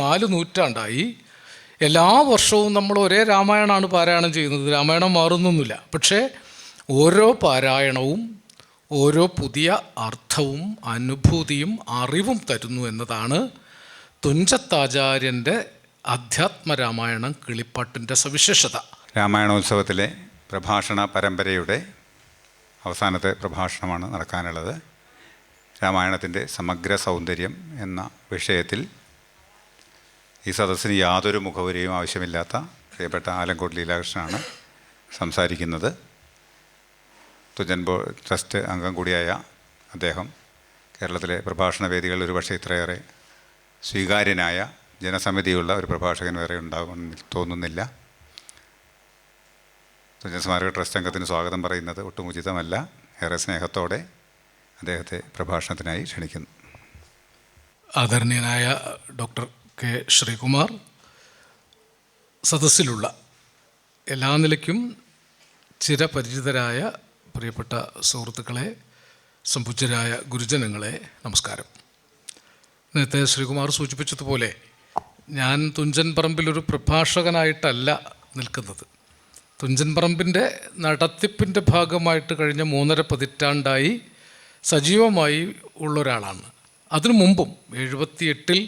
4 നൂറ്റാണ്ടായി എല്ലാ വർഷവും നമ്മൾ ഒരേ രാമായണമാണ് പാരായണം ചെയ്യുന്നത്. രാമായണം മാറുന്നൊന്നുമില്ല. പക്ഷേ ഓരോ പാരായണവും ഓരോ പുതിയ അർത്ഥവും അനുഭൂതിയും അറിവും തരുന്നു എന്നതാണ് തുഞ്ചത്താചാര്യൻ്റെ അധ്യാത്മരാമായണം കിളിപ്പാട്ടിൻ്റെ സവിശേഷത. രാമായണോത്സവത്തിലെ പ്രഭാഷണ പരമ്പരയുടെ അവസാനത്തെ പ്രഭാഷണമാണ് നടക്കാനുള്ളത്. രാമായണത്തിൻ്റെ സമഗ്ര സൗന്ദര്യം എന്ന വിഷയത്തിൽ ഈ സദസ്സിന് യാതൊരു മുഖവുരയും ആവശ്യമില്ലാത്ത പ്രിയപ്പെട്ട ആലങ്കോട് ലീലാകൃഷ്ണനാണ് സംസാരിക്കുന്നത്. തുഞ്ചൻ ട്രസ്റ്റ് അംഗം കൂടിയായ അദ്ദേഹം കേരളത്തിലെ പ്രഭാഷണ വേദികളിൽ ഒരുപക്ഷെ ഇത്രയേറെ സ്വീകാര്യനായ ജനസമിതിയുള്ള ഒരു പ്രഭാഷകൻ വേറെ ഉണ്ടാകുമെന്ന് തോന്നുന്നില്ല. തുഞ്ചൻ സ്മാരക ട്രസ്റ്റ് അംഗത്തിന് സ്വാഗതം പറയുന്നത് ഒട്ടും ഉചിതമല്ല. ഏറെ സ്നേഹത്തോടെ അദ്ദേഹത്തെ പ്രഭാഷണത്തിനായി ക്ഷണിക്കുന്നു. ആദരണീയനായ ഡോക്ടർ കെ ശ്രീകുമാർ, സദസ്സിലുള്ള എല്ലാ നിലയ്ക്കും ചിരപരിചിതരായ പ്രിയപ്പെട്ട സുഹൃത്തുക്കളെ, സംപൂജ്യരായ ഗുരുജനങ്ങളെ, നമസ്കാരം. നേരത്തെ ശ്രീകുമാർ സൂചിപ്പിച്ചതുപോലെ ഞാൻ തുഞ്ചൻ പറമ്പിലൊരു പ്രഭാഷകനായിട്ടല്ല നിൽക്കുന്നത്. തുഞ്ചൻ പറമ്പിൻ്റെ നടത്തിപ്പിൻ്റെ ഭാഗമായിട്ട് കഴിഞ്ഞ 3.5 പതിറ്റാണ്ടായി സജീവമായി ഉള്ളൊരാളാണ്. അതിനു മുമ്പും 78-ൽ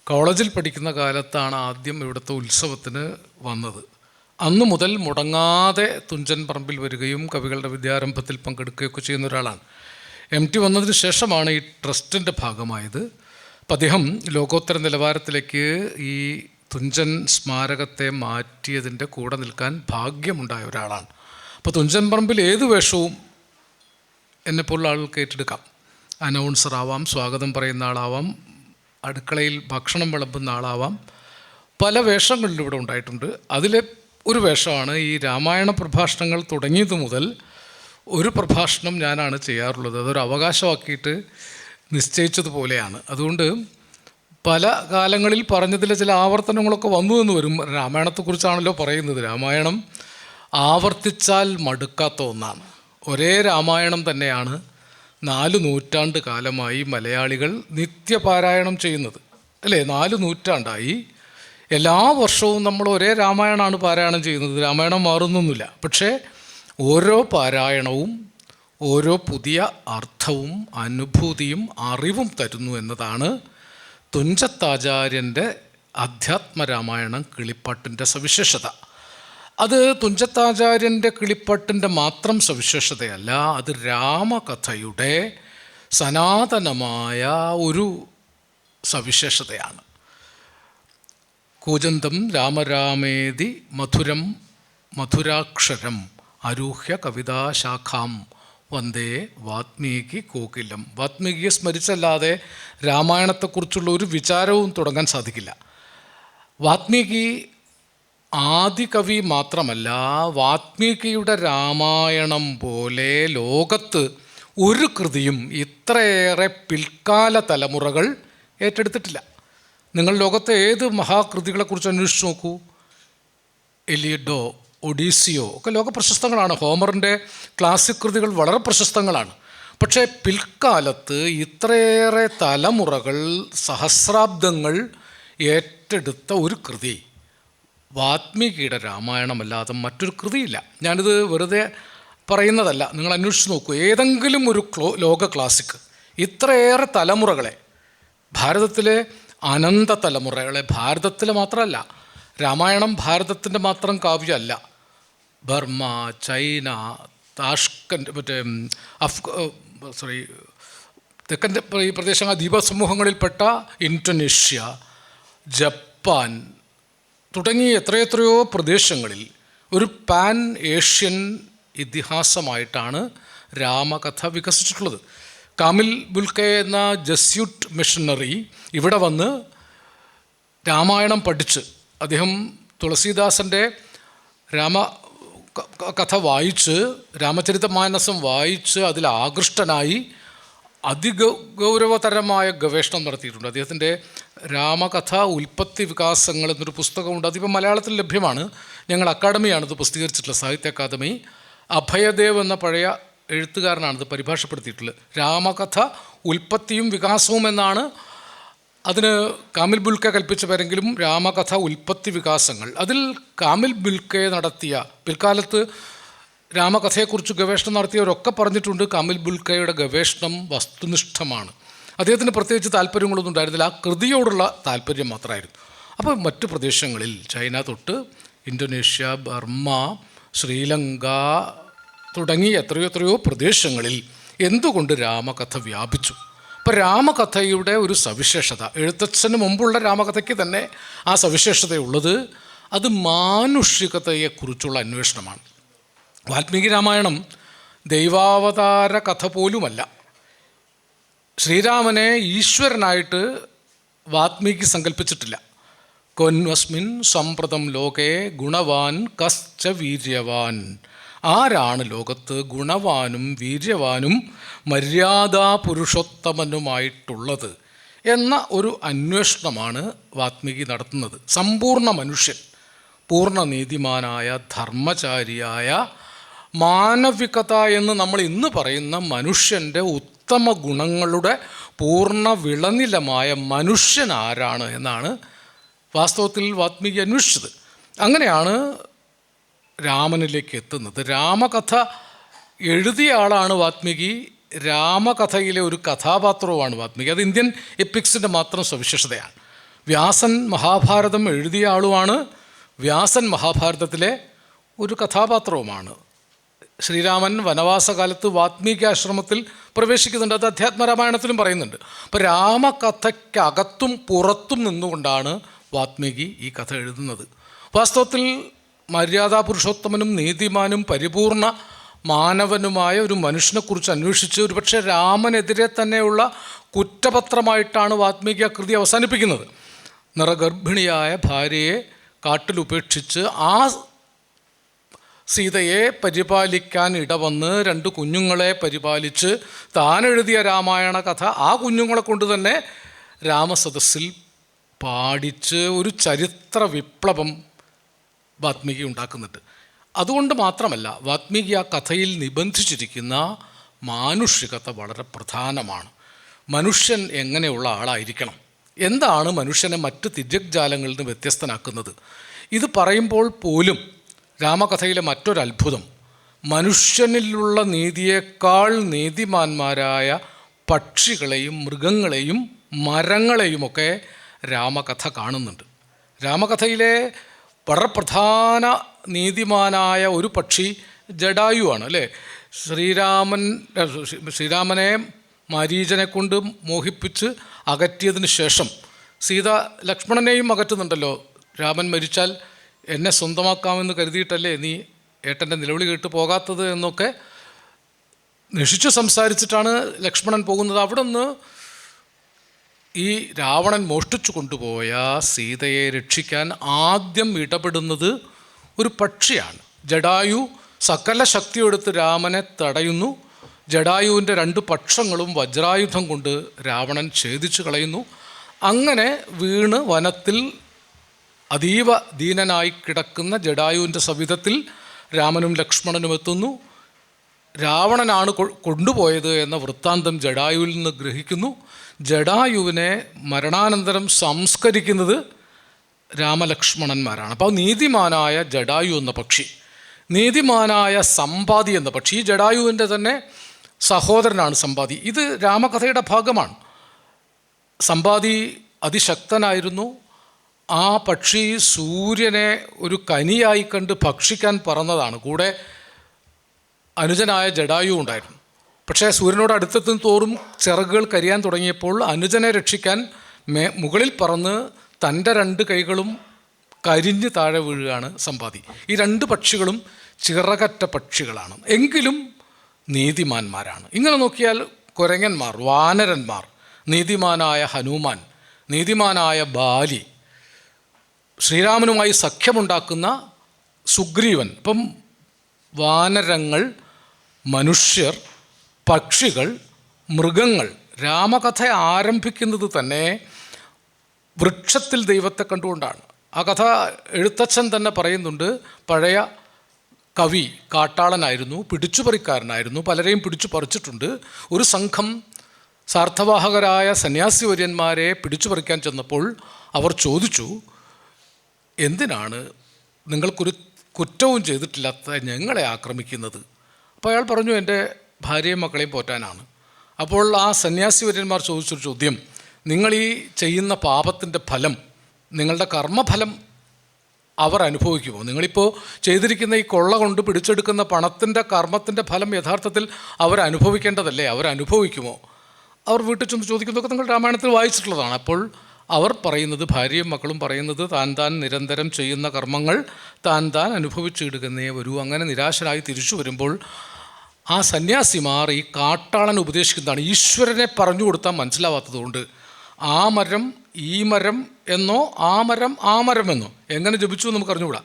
കോളേജിൽ പഠിക്കുന്ന കാലത്താണ് ആദ്യം ഇവിടുത്തെ ഉത്സവത്തിന് വന്നത്. അന്നു മുതൽ മുടങ്ങാതെ തുഞ്ചൻ പറമ്പിൽ വരികയും കവികളുടെ വിദ്യാരംഭത്തിൽ പങ്കെടുക്കുകയൊക്കെ ചെയ്യുന്ന ഒരാളാണ്. MT വന്നതിന് ശേഷമാണ് ഈ ട്രസ്റ്റിൻ്റെ ഭാഗമായത്. അപ്പം അദ്ദേഹം ലോകോത്തര നിലവാരത്തിലേക്ക് ഈ തുഞ്ചൻ സ്മാരകത്തെ മാറ്റിയതിൻ്റെ കൂടെ നിൽക്കാൻ ഭാഗ്യമുണ്ടായ ഒരാളാണ്. അപ്പോൾ തുഞ്ചൻ പറമ്പിൽ ഏത് വേഷവും എന്നെപ്പോലുള്ള ആളുകൾക്ക് ഏറ്റെടുക്കാം. അനൗൺസറാവാം, സ്വാഗതം പറയുന്ന ആളാവാം, അടുക്കളയിൽ ഭക്ഷണം വിളമ്പുന്ന ആളാവാം. പല വേഷങ്ങളിലും ഇവിടെ ഉണ്ടായിട്ടുണ്ട്. അതിലെ ഒരു വേഷമാണ് ഈ രാമായണ പ്രഭാഷണങ്ങൾ തുടങ്ങിയത് മുതൽ ഒരു പ്രഭാഷണം ഞാനാണ് ചെയ്യാറുള്ളത്. അതൊരു അവകാശമാക്കിയിട്ട് നിശ്ചയിച്ചതുപോലെയാണ്. അതുകൊണ്ട് പല കാലങ്ങളിൽ പറഞ്ഞതിലെ ചില ആവർത്തനങ്ങളൊക്കെ വന്നു എന്ന് വരും. രാമായണത്തെക്കുറിച്ചാണല്ലോ പറയുന്നത്. രാമായണം ആവർത്തിച്ചാൽ മടുക്കാത്ത ഒന്നാണ്. ഒരേ രാമായണം തന്നെയാണ് 4 നൂറ്റാണ്ട് കാലമായി മലയാളികൾ നിത്യപാരായണം ചെയ്യുന്നത്, അല്ലേ? 4 നൂറ്റാണ്ടായി എല്ലാ വർഷവും നമ്മൾ ഒരേ രാമായണമാണ് പാരായണം ചെയ്യുന്നത്. രാമായണം മാറുന്നൊന്നുമില്ല. പക്ഷേ ഓരോ പാരായണവും ഓരോ പുതിയ അർത്ഥവും അനുഭൂതിയും അറിവും തരുന്നു എന്നതാണ് തുഞ്ചത്താചാര്യൻ്റെ അധ്യാത്മരാമായണം കിളിപ്പാട്ടിൻ്റെ സവിശേഷത. അത് തുഞ്ചത്താചാര്യൻ്റെ കിളിപ്പാട്ടിൻ്റെ മാത്രം സവിശേഷതയല്ല, അത് രാമകഥയുടെ സനാതനമായ ഒരു സവിശേഷതയാണ്. കൂജന്തം രാമരാമേതി മധുരം മധുരാക്ഷരം അരൂഹ്യ കവിതാശാഖാം വന്ദേ വാത്മീകി കോകിലം. വാത്മീകിയെ സ്മരിച്ചല്ലാതെ രാമായണത്തെക്കുറിച്ചുള്ള ഒരു വിചാരവും തുടങ്ങാൻ സാധിക്കില്ല. വാത്മീകി ആദികവി മാത്രമല്ല, വാത്മീകിയുടെ രാമായണം പോലെ ലോകത്ത് ഒരു കൃതിയും ഇത്രയേറെ പിൽക്കാല തലമുറകൾ ഏറ്റെടുത്തിട്ടില്ല. നിങ്ങൾ ലോകത്തെ ഏത് മഹാകൃതികളെക്കുറിച്ച് അന്വേഷിച്ച് നോക്കൂ. എലിയഡോ, ഒഡീസിയോ ഒക്കെ ലോക പ്രശസ്തങ്ങളാണ്. ഹോമറിൻ്റെ ക്ലാസിക് കൃതികൾ വളരെ പ്രശസ്തങ്ങളാണ്. പക്ഷേ പിൽക്കാലത്ത് ഇത്രയേറെ തലമുറകൾ, സഹസ്രാബ്ദങ്ങൾ ഏറ്റെടുത്ത ഒരു കൃതി വാത്മീകിയുടെ രാമായണമല്ലാതെ മറ്റൊരു കൃതിയില്ല. ഞാനിത് വെറുതെ പറയുന്നതല്ല. നിങ്ങൾ അന്വേഷിച്ച് നോക്കൂ. ഏതെങ്കിലും ഒരു ലോക ക്ലാസിക് ഇത്രയേറെ തലമുറകളെ, ഭാരതത്തിലെ അനന്ത തലമുറകളെ, ഭാരതത്തിലെ മാത്രമല്ല, രാമായണം ഭാരതത്തിൻ്റെ മാത്രം കാവ്യമല്ല. ബർമ്മ, ചൈന, താഷ്കൻഡ്, തെക്കൻ ഈ പ്രദേശങ്ങൾ, ദ്വീപസമൂഹങ്ങളിൽപ്പെട്ട ഇന്തോനേഷ്യ, ജപ്പാൻ തുടങ്ങി എത്രയെത്രയോ പ്രദേശങ്ങളിൽ ഒരു പാൻ ഏഷ്യൻ ഇതിഹാസമായിട്ടാണ് രാമകഥ വികസിച്ചിട്ടുള്ളത്. കാമിൽ ബുൽക്കെ എന്ന ജസ്യൂട്ട് മിഷണറി ഇവിടെ വന്ന് രാമായണം പഠിച്ച് അദ്ദേഹം തുളസീദാസൻ്റെ രാമകഥ വായിച്ച്, രാമചരിതമാനസം വായിച്ച് അതിൽ ആകൃഷ്ടനായി അതിഗൗരവതരമായ ഗവേഷണം നടത്തിയിട്ടുണ്ട്. അദ്ദേഹത്തിൻ്റെ രാമകഥ ഉൽപ്പത്തി വികാസങ്ങൾ എന്നൊരു പുസ്തകമുണ്ട്. അതിപ്പോൾ മലയാളത്തിൽ ലഭ്യമാണ്. ഞങ്ങൾ അക്കാദമിയാണിത് പ്രസിദ്ധീകരിച്ചിട്ടുള്ളത്, സാഹിത്യ അക്കാദമി. അഭയദേവ് എന്ന പഴയ എഴുത്തുകാരനാണിത് പരിഭാഷപ്പെടുത്തിയിട്ടുള്ളത്. രാമകഥ ഉൽപ്പത്തിയും വികാസവും എന്നാണ് അതിന് കാമിൽ ബുൽക്കെ കൽപ്പിച്ച പേരെങ്കിലും രാമകഥ ഉൽപ്പത്തി വികാസങ്ങൾ. അതിൽ കാമിൽ ബുൽക്കെ നടത്തിയ, പിൽക്കാലത്ത് രാമകഥയെക്കുറിച്ച് ഗവേഷണം നടത്തിയവരൊക്കെ പറഞ്ഞിട്ടുണ്ട് കാമിൽ ബുൽക്കയുടെ ഗവേഷണം വസ്തുനിഷ്ഠമാണ്. അദ്ദേഹത്തിന് പ്രത്യേകിച്ച് താല്പര്യങ്ങളൊന്നും ഉണ്ടായിരുന്നില്ല, ആ കൃതിയോടുള്ള താല്പര്യം മാത്രമായിരുന്നു. അപ്പോൾ മറ്റു പ്രദേശങ്ങളിൽ ചൈന തൊട്ട് ഇന്തോനേഷ്യ, ബർമ്മ, ശ്രീലങ്ക തുടങ്ങി എത്രയോ പ്രദേശങ്ങളിൽ എന്തുകൊണ്ട് രാമകഥ വ്യാപിച്ചു? അപ്പോൾ രാമകഥയുടെ ഒരു സവിശേഷത, എഴുത്തച്ഛന് മുമ്പുള്ള രാമകഥയ്ക്ക് തന്നെ ആ സവിശേഷതയുള്ളത് അത് മാനുഷികതയെക്കുറിച്ചുള്ള അന്വേഷണമാണ്. വാൽമീകി രാമായണം ദൈവാവതാര കഥ പോലുമല്ല. ശ്രീരാമനെ ഈശ്വരനായിട്ട് വാൽമീകി സങ്കല്പിച്ചിട്ടില്ല. കൊന്വസ്മിൻ സമ്പ്രദം ലോകേ ഗുണവാൻ കശ്ച വീര്യവാൻ. ആരാണ് ലോകത്ത് ഗുണവാനും വീര്യവാനും മര്യാദാ പുരുഷോത്തമനുമായിട്ടുള്ളത് എന്ന ഒരു അന്വേഷണമാണ് വാൽമീകി നടത്തുന്നത്. സമ്പൂർണ്ണ മനുഷ്യൻ, പൂർണ്ണ നീതിമാനായ ധർമ്മചാരിയായ, മാനവികത എന്ന് നമ്മൾ ഇന്ന് പറയുന്ന മനുഷ്യൻ്റെ ഉത്തമ ഗുണങ്ങളുടെ പൂർണ്ണ വിളനിലമായ മനുഷ്യൻ ആരാണ് എന്നാണ് വാസ്തവത്തിൽ വാൽമീകി അന്വേഷിച്ചത്. അങ്ങനെയാണ് രാമനിലേക്ക് എത്തുന്നത്. രാമകഥ എഴുതിയ ആളാണ് വാൽമീകി, രാമകഥയിലെ ഒരു കഥാപാത്രവുമാണ് വാൽമീകി. അത് ഇന്ത്യൻ എപ്പിക്സിൻ്റെ മാത്രം സവിശേഷതയാണ്. വ്യാസൻ മഹാഭാരതം എഴുതിയ ആളുമാണ്, വ്യാസൻ മഹാഭാരതത്തിലെ ഒരു കഥാപാത്രവുമാണ്. ശ്രീരാമൻ വനവാസകാലത്ത് വാൽമീകി ആശ്രമത്തിൽ പ്രവേശിക്കുന്നുണ്ട്, അത് അധ്യാത്മരാമായണത്തിലും പറയുന്നുണ്ട്. അപ്പോൾ രാമകഥയ്ക്കകത്തും പുറത്തും നിന്നുകൊണ്ടാണ് വാൽമീകി ഈ കഥ എഴുതുന്നത്. വാസ്തവത്തിൽ മര്യാദാ പുരുഷോത്തമനും നീതിമാനും പരിപൂർണ മാനവനുമായ ഒരു മനുഷ്യനെക്കുറിച്ച് അന്വേഷിച്ച് ഒരുപക്ഷെ രാമനെതിരെ തന്നെയുള്ള കുറ്റപത്രമായിട്ടാണ് വാൽമീകി ആ കൃതി അവസാനിപ്പിക്കുന്നത്. നിറഗർഭിണിയായ ഭാര്യയെ കാട്ടിലുപേക്ഷിച്ച് ആ സീതയെ പരിപാലിക്കാൻ ഇടവന്ന് 2 കുഞ്ഞുങ്ങളെ പരിപാലിച്ച് താൻ എഴുതിയ രാമായണ കഥ ആ കുഞ്ഞുങ്ങളെ കൊണ്ട് തന്നെ രാമസദസ്സിൽ പാടിച്ച് ഒരു ചരിത്ര വിപ്ലവം വാൽമീകി ഉണ്ടാക്കുന്നുണ്ട്. അതുകൊണ്ട് മാത്രമല്ല, വാൽമീകി ആ കഥയിൽ നിബന്ധിച്ചിരിക്കുന്ന മാനുഷികത വളരെ പ്രധാനമാണ്. മനുഷ്യൻ എങ്ങനെയുള്ള ആളായിരിക്കണം, എന്താണ് മനുഷ്യനെ മറ്റ് തിര്യജാലങ്ങളിൽ നിന്ന് വ്യത്യസ്തനാക്കുന്നത്? ഇത് പറയുമ്പോൾ പോലും രാമകഥയിലെ മറ്റൊരത്ഭുതം, മനുഷ്യനിലുള്ള നീതിയേക്കാൾ നീതിമാന്മാരായ പക്ഷികളെയും മൃഗങ്ങളെയും മരങ്ങളെയുമൊക്കെ രാമകഥ കാണുന്നുണ്ട്. രാമകഥയിലെ വളരെ പ്രധാന നീതിമാനായ ഒരു പക്ഷി ജടായുവാണ്, അല്ലേ? ശ്രീരാമനെ മാരീചനെ കൊണ്ട് മോഹിപ്പിച്ച് അകറ്റിയതിന് ശേഷം സീത ലക്ഷ്മണനെയും അകറ്റുന്നുണ്ടല്ലോ. രാമൻ മരിച്ചാൽ എന്നെ സ്വന്തമാക്കാമെന്ന് കരുതിയിട്ടല്ലേ നീ ഏട്ടൻ്റെ നിലവിളി കേട്ട് പോകാത്തത് എന്നൊക്കെ നശിച്ചു സംസാരിച്ചിട്ടാണ് ലക്ഷ്മണൻ പോകുന്നത്. അവിടെ നിന്ന് ഈ രാവണൻ മോഷ്ടിച്ചു കൊണ്ടുപോയ സീതയെ രക്ഷിക്കാൻ ആദ്യം ഇടപെടുന്നത് ഒരു പക്ഷിയാണ്. ജടായു സകല ശക്തിയെടുത്ത് രാമനെ തടയുന്നു. ജടായുവിൻ്റെ 2 പക്ഷങ്ങളും വജ്രായുധം കൊണ്ട് രാവണൻ ഛേദിച്ചു കളയുന്നു. അങ്ങനെ വീണ് വനത്തിൽ അതീവ ദീനനായി കിടക്കുന്ന ജടായുവിൻ്റെ സവിധത്തിൽ രാമനും ലക്ഷ്മണനും എത്തുന്നു. രാവണനാണ് കൊണ്ടുപോയത് എന്ന വൃത്താന്തം ജടായുവിൽ നിന്ന് ഗ്രഹിക്കുന്നു. ജടായുവിനെ മരണാനന്തരം സംസ്കരിക്കുന്നത് രാമലക്ഷ്മണന്മാരാണ്. അപ്പോൾ നീതിമാനായ ജടായു എന്ന പക്ഷി, നീതിമാനായ സമ്പാദി എന്ന പക്ഷി, ഈ ജടായുവിൻ്റെ തന്നെ സഹോദരനാണ് സമ്പാദി. ഇത് രാമകഥയുടെ ഭാഗമാണ്. സമ്പാദി അതിശക്തനായിരുന്നു. ആ പക്ഷി സൂര്യനെ ഒരു കനിയായി കണ്ട് ഭക്ഷിക്കാൻ പറന്നതാണ്. കൂടെ അനുജനായ ജടായു ഉണ്ടായിരുന്നു. പക്ഷേ സൂര്യനോട് അടുത്തെത്തും തോറും ചിറകുകൾ കരിയാൻ തുടങ്ങിയപ്പോൾ അനുജനെ രക്ഷിക്കാൻ മുകളിൽ പറന്ന് തൻ്റെ 2 കൈകളും കരിഞ്ഞ് താഴെ വീഴുകയാണ് സമ്പാദി. ഈ 2 പക്ഷികളും ചിറകറ്റ പക്ഷികളാണ്, എങ്കിലും നീതിമാന്മാരാണ്. ഇങ്ങനെ നോക്കിയാൽ കുരങ്ങന്മാർ, വാനരന്മാർ, നീതിമാനായ ഹനുമാൻ, നീതിമാനായ ബാലി, ശ്രീരാമനുമായി സഖ്യമുണ്ടാക്കുന്ന സുഗ്രീവൻ, ഇപ്പം വാനരങ്ങൾ, മനുഷ്യർ, പക്ഷികൾ, മൃഗങ്ങൾ. രാമകഥ ആരംഭിക്കുന്നത് തന്നെ വൃക്ഷത്തിൽ ദൈവത്തെ കണ്ടുകൊണ്ടാണ്. ആ കഥ എഴുത്തച്ഛൻ തന്നെ പറയുന്നുണ്ട്. പഴയ കവി കാട്ടാളനായിരുന്നു, പിടിച്ചുപറിക്കാരനായിരുന്നു, പലരെയും പിടിച്ചു പറിച്ചിട്ടുണ്ട്. ഒരു സംഘം സാർത്ഥവാഹകരായ സന്യാസിവര്യന്മാരെ പിടിച്ചു പറിക്കാൻ ചെന്നപ്പോൾ അവർ ചോദിച്ചു, എന്തിനാണ് നിങ്ങൾക്കൊരു കുറ്റവും ചെയ്തിട്ടില്ലാത്ത ഞങ്ങളെ ആക്രമിക്കുന്നത്? അപ്പോൾ അയാൾ പറഞ്ഞു, എൻ്റെ ഭാര്യയും മക്കളെയും പോറ്റാനാണ്. അപ്പോൾ ആ സന്യാസിവര്യന്മാർ ചോദിച്ചൊരു ചോദ്യം, നിങ്ങൾ ഈ ചെയ്യുന്ന പാപത്തിൻ്റെ ഫലം, നിങ്ങളുടെ കർമ്മഫലം അവർ അനുഭവിക്കുമോ? നിങ്ങളിപ്പോൾ ചെയ്തിരിക്കുന്ന ഈ കൊള്ള കൊണ്ട് പിടിച്ചെടുക്കുന്ന പണത്തിൻ്റെ കർമ്മത്തിൻ്റെ ഫലം യഥാർത്ഥത്തിൽ അവർ അനുഭവിക്കേണ്ടതല്ലേ? അവരനുഭവിക്കുമോ? അവർ വീട്ടിൽ ചെന്ന് ചോദിക്കുന്നതൊക്കെ നിങ്ങൾ രാമായണത്തിൽ വായിച്ചിട്ടുള്ളതാണ്. അപ്പോൾ അവർ പറയുന്നത്, ഭാര്യയും മക്കളും പറയുന്നത്, താൻ നിരന്തരം ചെയ്യുന്ന കർമ്മങ്ങൾ താൻ അനുഭവിച്ചിടുന്നേ വരൂ. അങ്ങനെ നിരാശരായി തിരിച്ചു വരുമ്പോൾ ആ സന്യാസിമാർ ഈ കാട്ടാളൻ ഉപദേശിക്കുന്നതാണ്. ഈശ്വരനെ പറഞ്ഞു കൊടുത്താൽ മനസ്സിലാവാത്തതുകൊണ്ട് ആ മരം ഈ മരം എന്നോ ആ മരം എന്നോ എങ്ങനെ ജപിച്ചു നമുക്ക് അറിഞ്ഞുകൂടാ.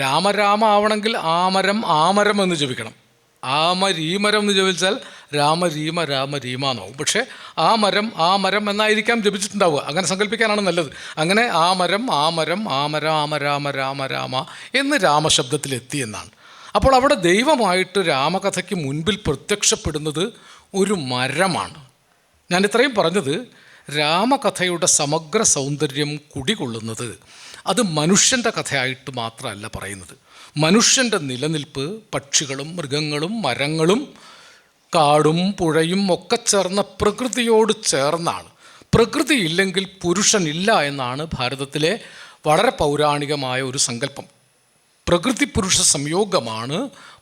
രാമരാമ ആവണമെങ്കിൽ ആ മരം എന്ന് ജപിക്കണം. ആമരീമരം എന്ന് ജപിച്ചാൽ രാമരീമ എന്നാവും. പക്ഷേ ആ മരം എന്നായിരിക്കാം ജപിച്ചിട്ടുണ്ടാവുക. അങ്ങനെ സങ്കല്പിക്കാനാണ് നല്ലത്. അങ്ങനെ ആ രാമ എന്ന് രാമശബ്ദത്തിലെത്തി എന്നാണ്. അപ്പോൾ അവിടെ ദൈവമായിട്ട് രാമകഥയ്ക്ക് മുൻപിൽ പ്രത്യക്ഷപ്പെടുന്നത് ഒരു മരമാണ്. ഞാൻ ഇത്രയും പറഞ്ഞത്, രാമകഥയുടെ സമഗ്ര സൗന്ദര്യം കുടികൊള്ളുന്നത് അത് മനുഷ്യൻ്റെ കഥയായിട്ട് മാത്രമല്ല പറയുന്നത്. മനുഷ്യൻ്റെ നിലനിൽപ്പ് പക്ഷികളും മൃഗങ്ങളും മരങ്ങളും കാടും പുഴയും ഒക്കെ ചേർന്ന പ്രകൃതിയോട് ചേർന്നാണ്. പ്രകൃതി ഇല്ലെങ്കിൽ പുരുഷനില്ല എന്നാണ് ഭാരതത്തിലെ വളരെ പൗരാണികമായ ഒരു സങ്കല്പം. പ്രകൃതി പുരുഷ സംയോഗമാണ്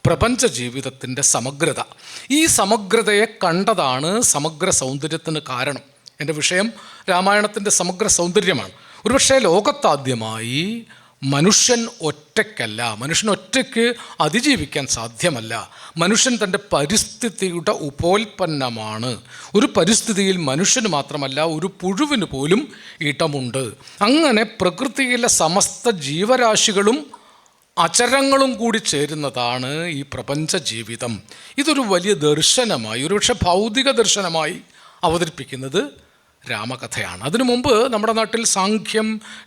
പ്രപഞ്ച ജീവിതത്തിൻ്റെ സമഗ്രത. ഈ സമഗ്രതയെ കണ്ടതാണ് സമഗ്ര സൗന്ദര്യത്തിന് കാരണം. എൻ്റെ വിഷയം രാമായണത്തിൻ്റെ സമഗ്ര സൗന്ദര്യമാണ്. ഒരുപക്ഷെ ലോകത്താദ്യമായി മനുഷ്യൻ ഒറ്റയ്ക്ക് അതിജീവിക്കാൻ സാധ്യമല്ല. മനുഷ്യൻ തൻ്റെ പരിസ്ഥിതിയുടെ ഉപോൽപ്പന്നമാണ്. ഒരു പരിസ്ഥിതിയിൽ മനുഷ്യന് മാത്രമല്ല ഒരു പുഴുവിന് പോലും ഇടമുണ്ട്. അങ്ങനെ പ്രകൃതിയിലെ സമസ്ത ജീവരാശികളും അചരങ്ങളും കൂടി ചേരുന്നതാണ് ഈ പ്രപഞ്ച ജീവിതം. ഇതൊരു വലിയ ദർശനമായി, ഒരുപക്ഷെ ഭൗതിക ദർശനമായി അവതരിപ്പിക്കുന്നത് രാമകഥയാണ്. അതിനു മുമ്പ് നമ്മുടെ നാട്ടിൽ സാഖ്യം,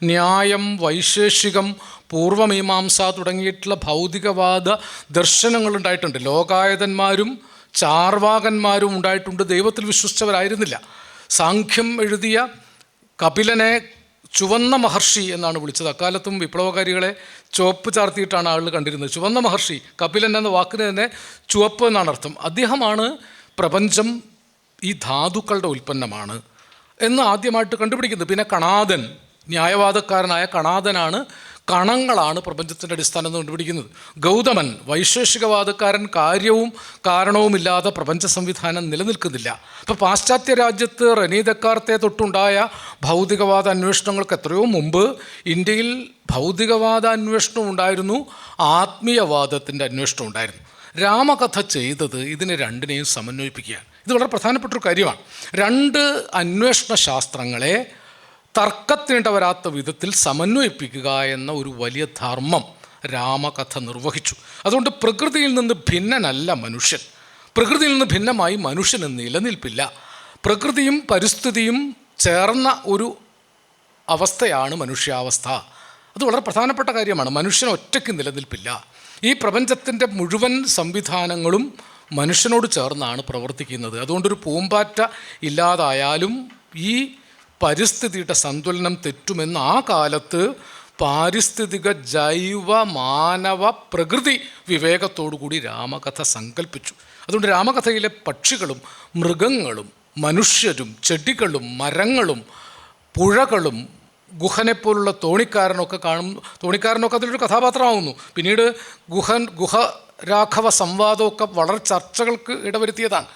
ന്യായം, വൈശേഷികം, പൂർവമീമാംസ തുടങ്ങിയിട്ടുള്ള ഭൗതികവാദ ദർശനങ്ങളുണ്ടായിട്ടുണ്ട്. ലോകായതന്മാരും ചാർവാകന്മാരും ഉണ്ടായിട്ടുണ്ട്. ദൈവത്തിൽ വിശ്വസിച്ചവരായിരുന്നില്ല. സാഖ്യം എഴുതിയ കപിലനെ ചുവന്ന മഹർഷി എന്നാണ് വിളിച്ചത്. അക്കാലത്തും വിപ്ലവകാരികളെ ചുവപ്പ് ചാർത്തിയിട്ടാണ് ആളുകൾ കണ്ടിരുന്നത്. ചുവന്ന മഹർഷി, കപിലൻ എന്ന വാക്കിന് തന്നെ ചുവപ്പ് എന്നാണ് അർത്ഥം. അദ്ദേഹമാണ് പ്രപഞ്ചം ഈ ധാതുക്കളുടെ ഉൽപ്പന്നമാണ് എന്ന് ആദ്യമായിട്ട് കണ്ടുപിടിക്കുന്നത്. പിന്നെ കണാദൻ, ന്യായവാദക്കാരനായ കണാദനാണ് കണങ്ങളാണ് പ്രപഞ്ചത്തിൻ്റെ അടിസ്ഥാനം എന്ന് കണ്ടുപിടിക്കുന്നത്. ഗൗതമൻ, വൈശേഷികവാദക്കാരൻ, കാര്യവും കാരണവുമില്ലാതെ പ്രപഞ്ച സംവിധാനം നിലനിൽക്കുന്നില്ല. അപ്പോൾ പാശ്ചാത്യ രാജ്യത്ത് റെനീ ദെക്കാർത്തെ തൊട്ടുണ്ടായ ഭൗതികവാദ അന്വേഷണങ്ങൾക്ക് എത്രയോ മുമ്പ് ഇന്ത്യയിൽ ഭൗതികവാദ അന്വേഷണം ഉണ്ടായിരുന്നു, ആത്മീയവാദത്തിൻ്റെ അന്വേഷണം ഉണ്ടായിരുന്നു. രാമകഥ ചെയ്തത് ഇതിനെ രണ്ടിനെയും സമന്വയിപ്പിക്കുകയാണ്. ഇത് വളരെ പ്രധാനപ്പെട്ടൊരു കാര്യമാണ്. രണ്ട് അന്വേഷണ ശാസ്ത്രങ്ങളെ തർക്കത്തിനിട വരാത്ത വിധത്തിൽ സമന്വയിപ്പിക്കുക എന്ന ഒരു വലിയ ധർമ്മം രാമകഥ നിർവഹിച്ചു. അതുകൊണ്ട് പ്രകൃതിയിൽ നിന്ന് ഭിന്നനല്ല മനുഷ്യൻ. പ്രകൃതിയിൽ നിന്ന് ഭിന്നമായി മനുഷ്യന് നിലനിൽപ്പില്ല. പ്രകൃതിയും പരിസ്ഥിതിയും ചേർന്ന ഒരു അവസ്ഥയാണ് മനുഷ്യാവസ്ഥ. അത് വളരെ പ്രധാനപ്പെട്ട കാര്യമാണ്. മനുഷ്യൻ ഒറ്റയ്ക്ക് നിലനിൽപ്പില്ല. ഈ പ്രപഞ്ചത്തിൻ്റെ മുഴുവൻ സംവിധാനങ്ങളും മനുഷ്യനോട് ചേർന്നാണ് പ്രവർത്തിക്കുന്നത്. അതുകൊണ്ടൊരു പൂമ്പാറ്റ ഇല്ലാതായാലും ഈ പരിസ്ഥിതിയുടെ സന്തുലനം തെറ്റുമെന്ന് ആ കാലത്ത് പാരിസ്ഥിതിക ജൈവ മാനവ പ്രകൃതി വിവേകത്തോടുകൂടി രാമകഥ സങ്കല്പിച്ചു. അതുകൊണ്ട് രാമകഥയിലെ പക്ഷികളും മൃഗങ്ങളും മനുഷ്യരും ചെടികളും മരങ്ങളും പുഴകളും ഗുഹനെപ്പോലുള്ള തോണിക്കാരനൊക്കെ തോണിക്കാരനൊക്കെ അതിലൊരു കഥാപാത്രമാകുന്നു. പിന്നീട് ഗുഹ രാഘവ സംവാദമൊക്കെ വളരെ ചർച്ചകൾക്ക് ഇടവരുത്തിയതാണ്.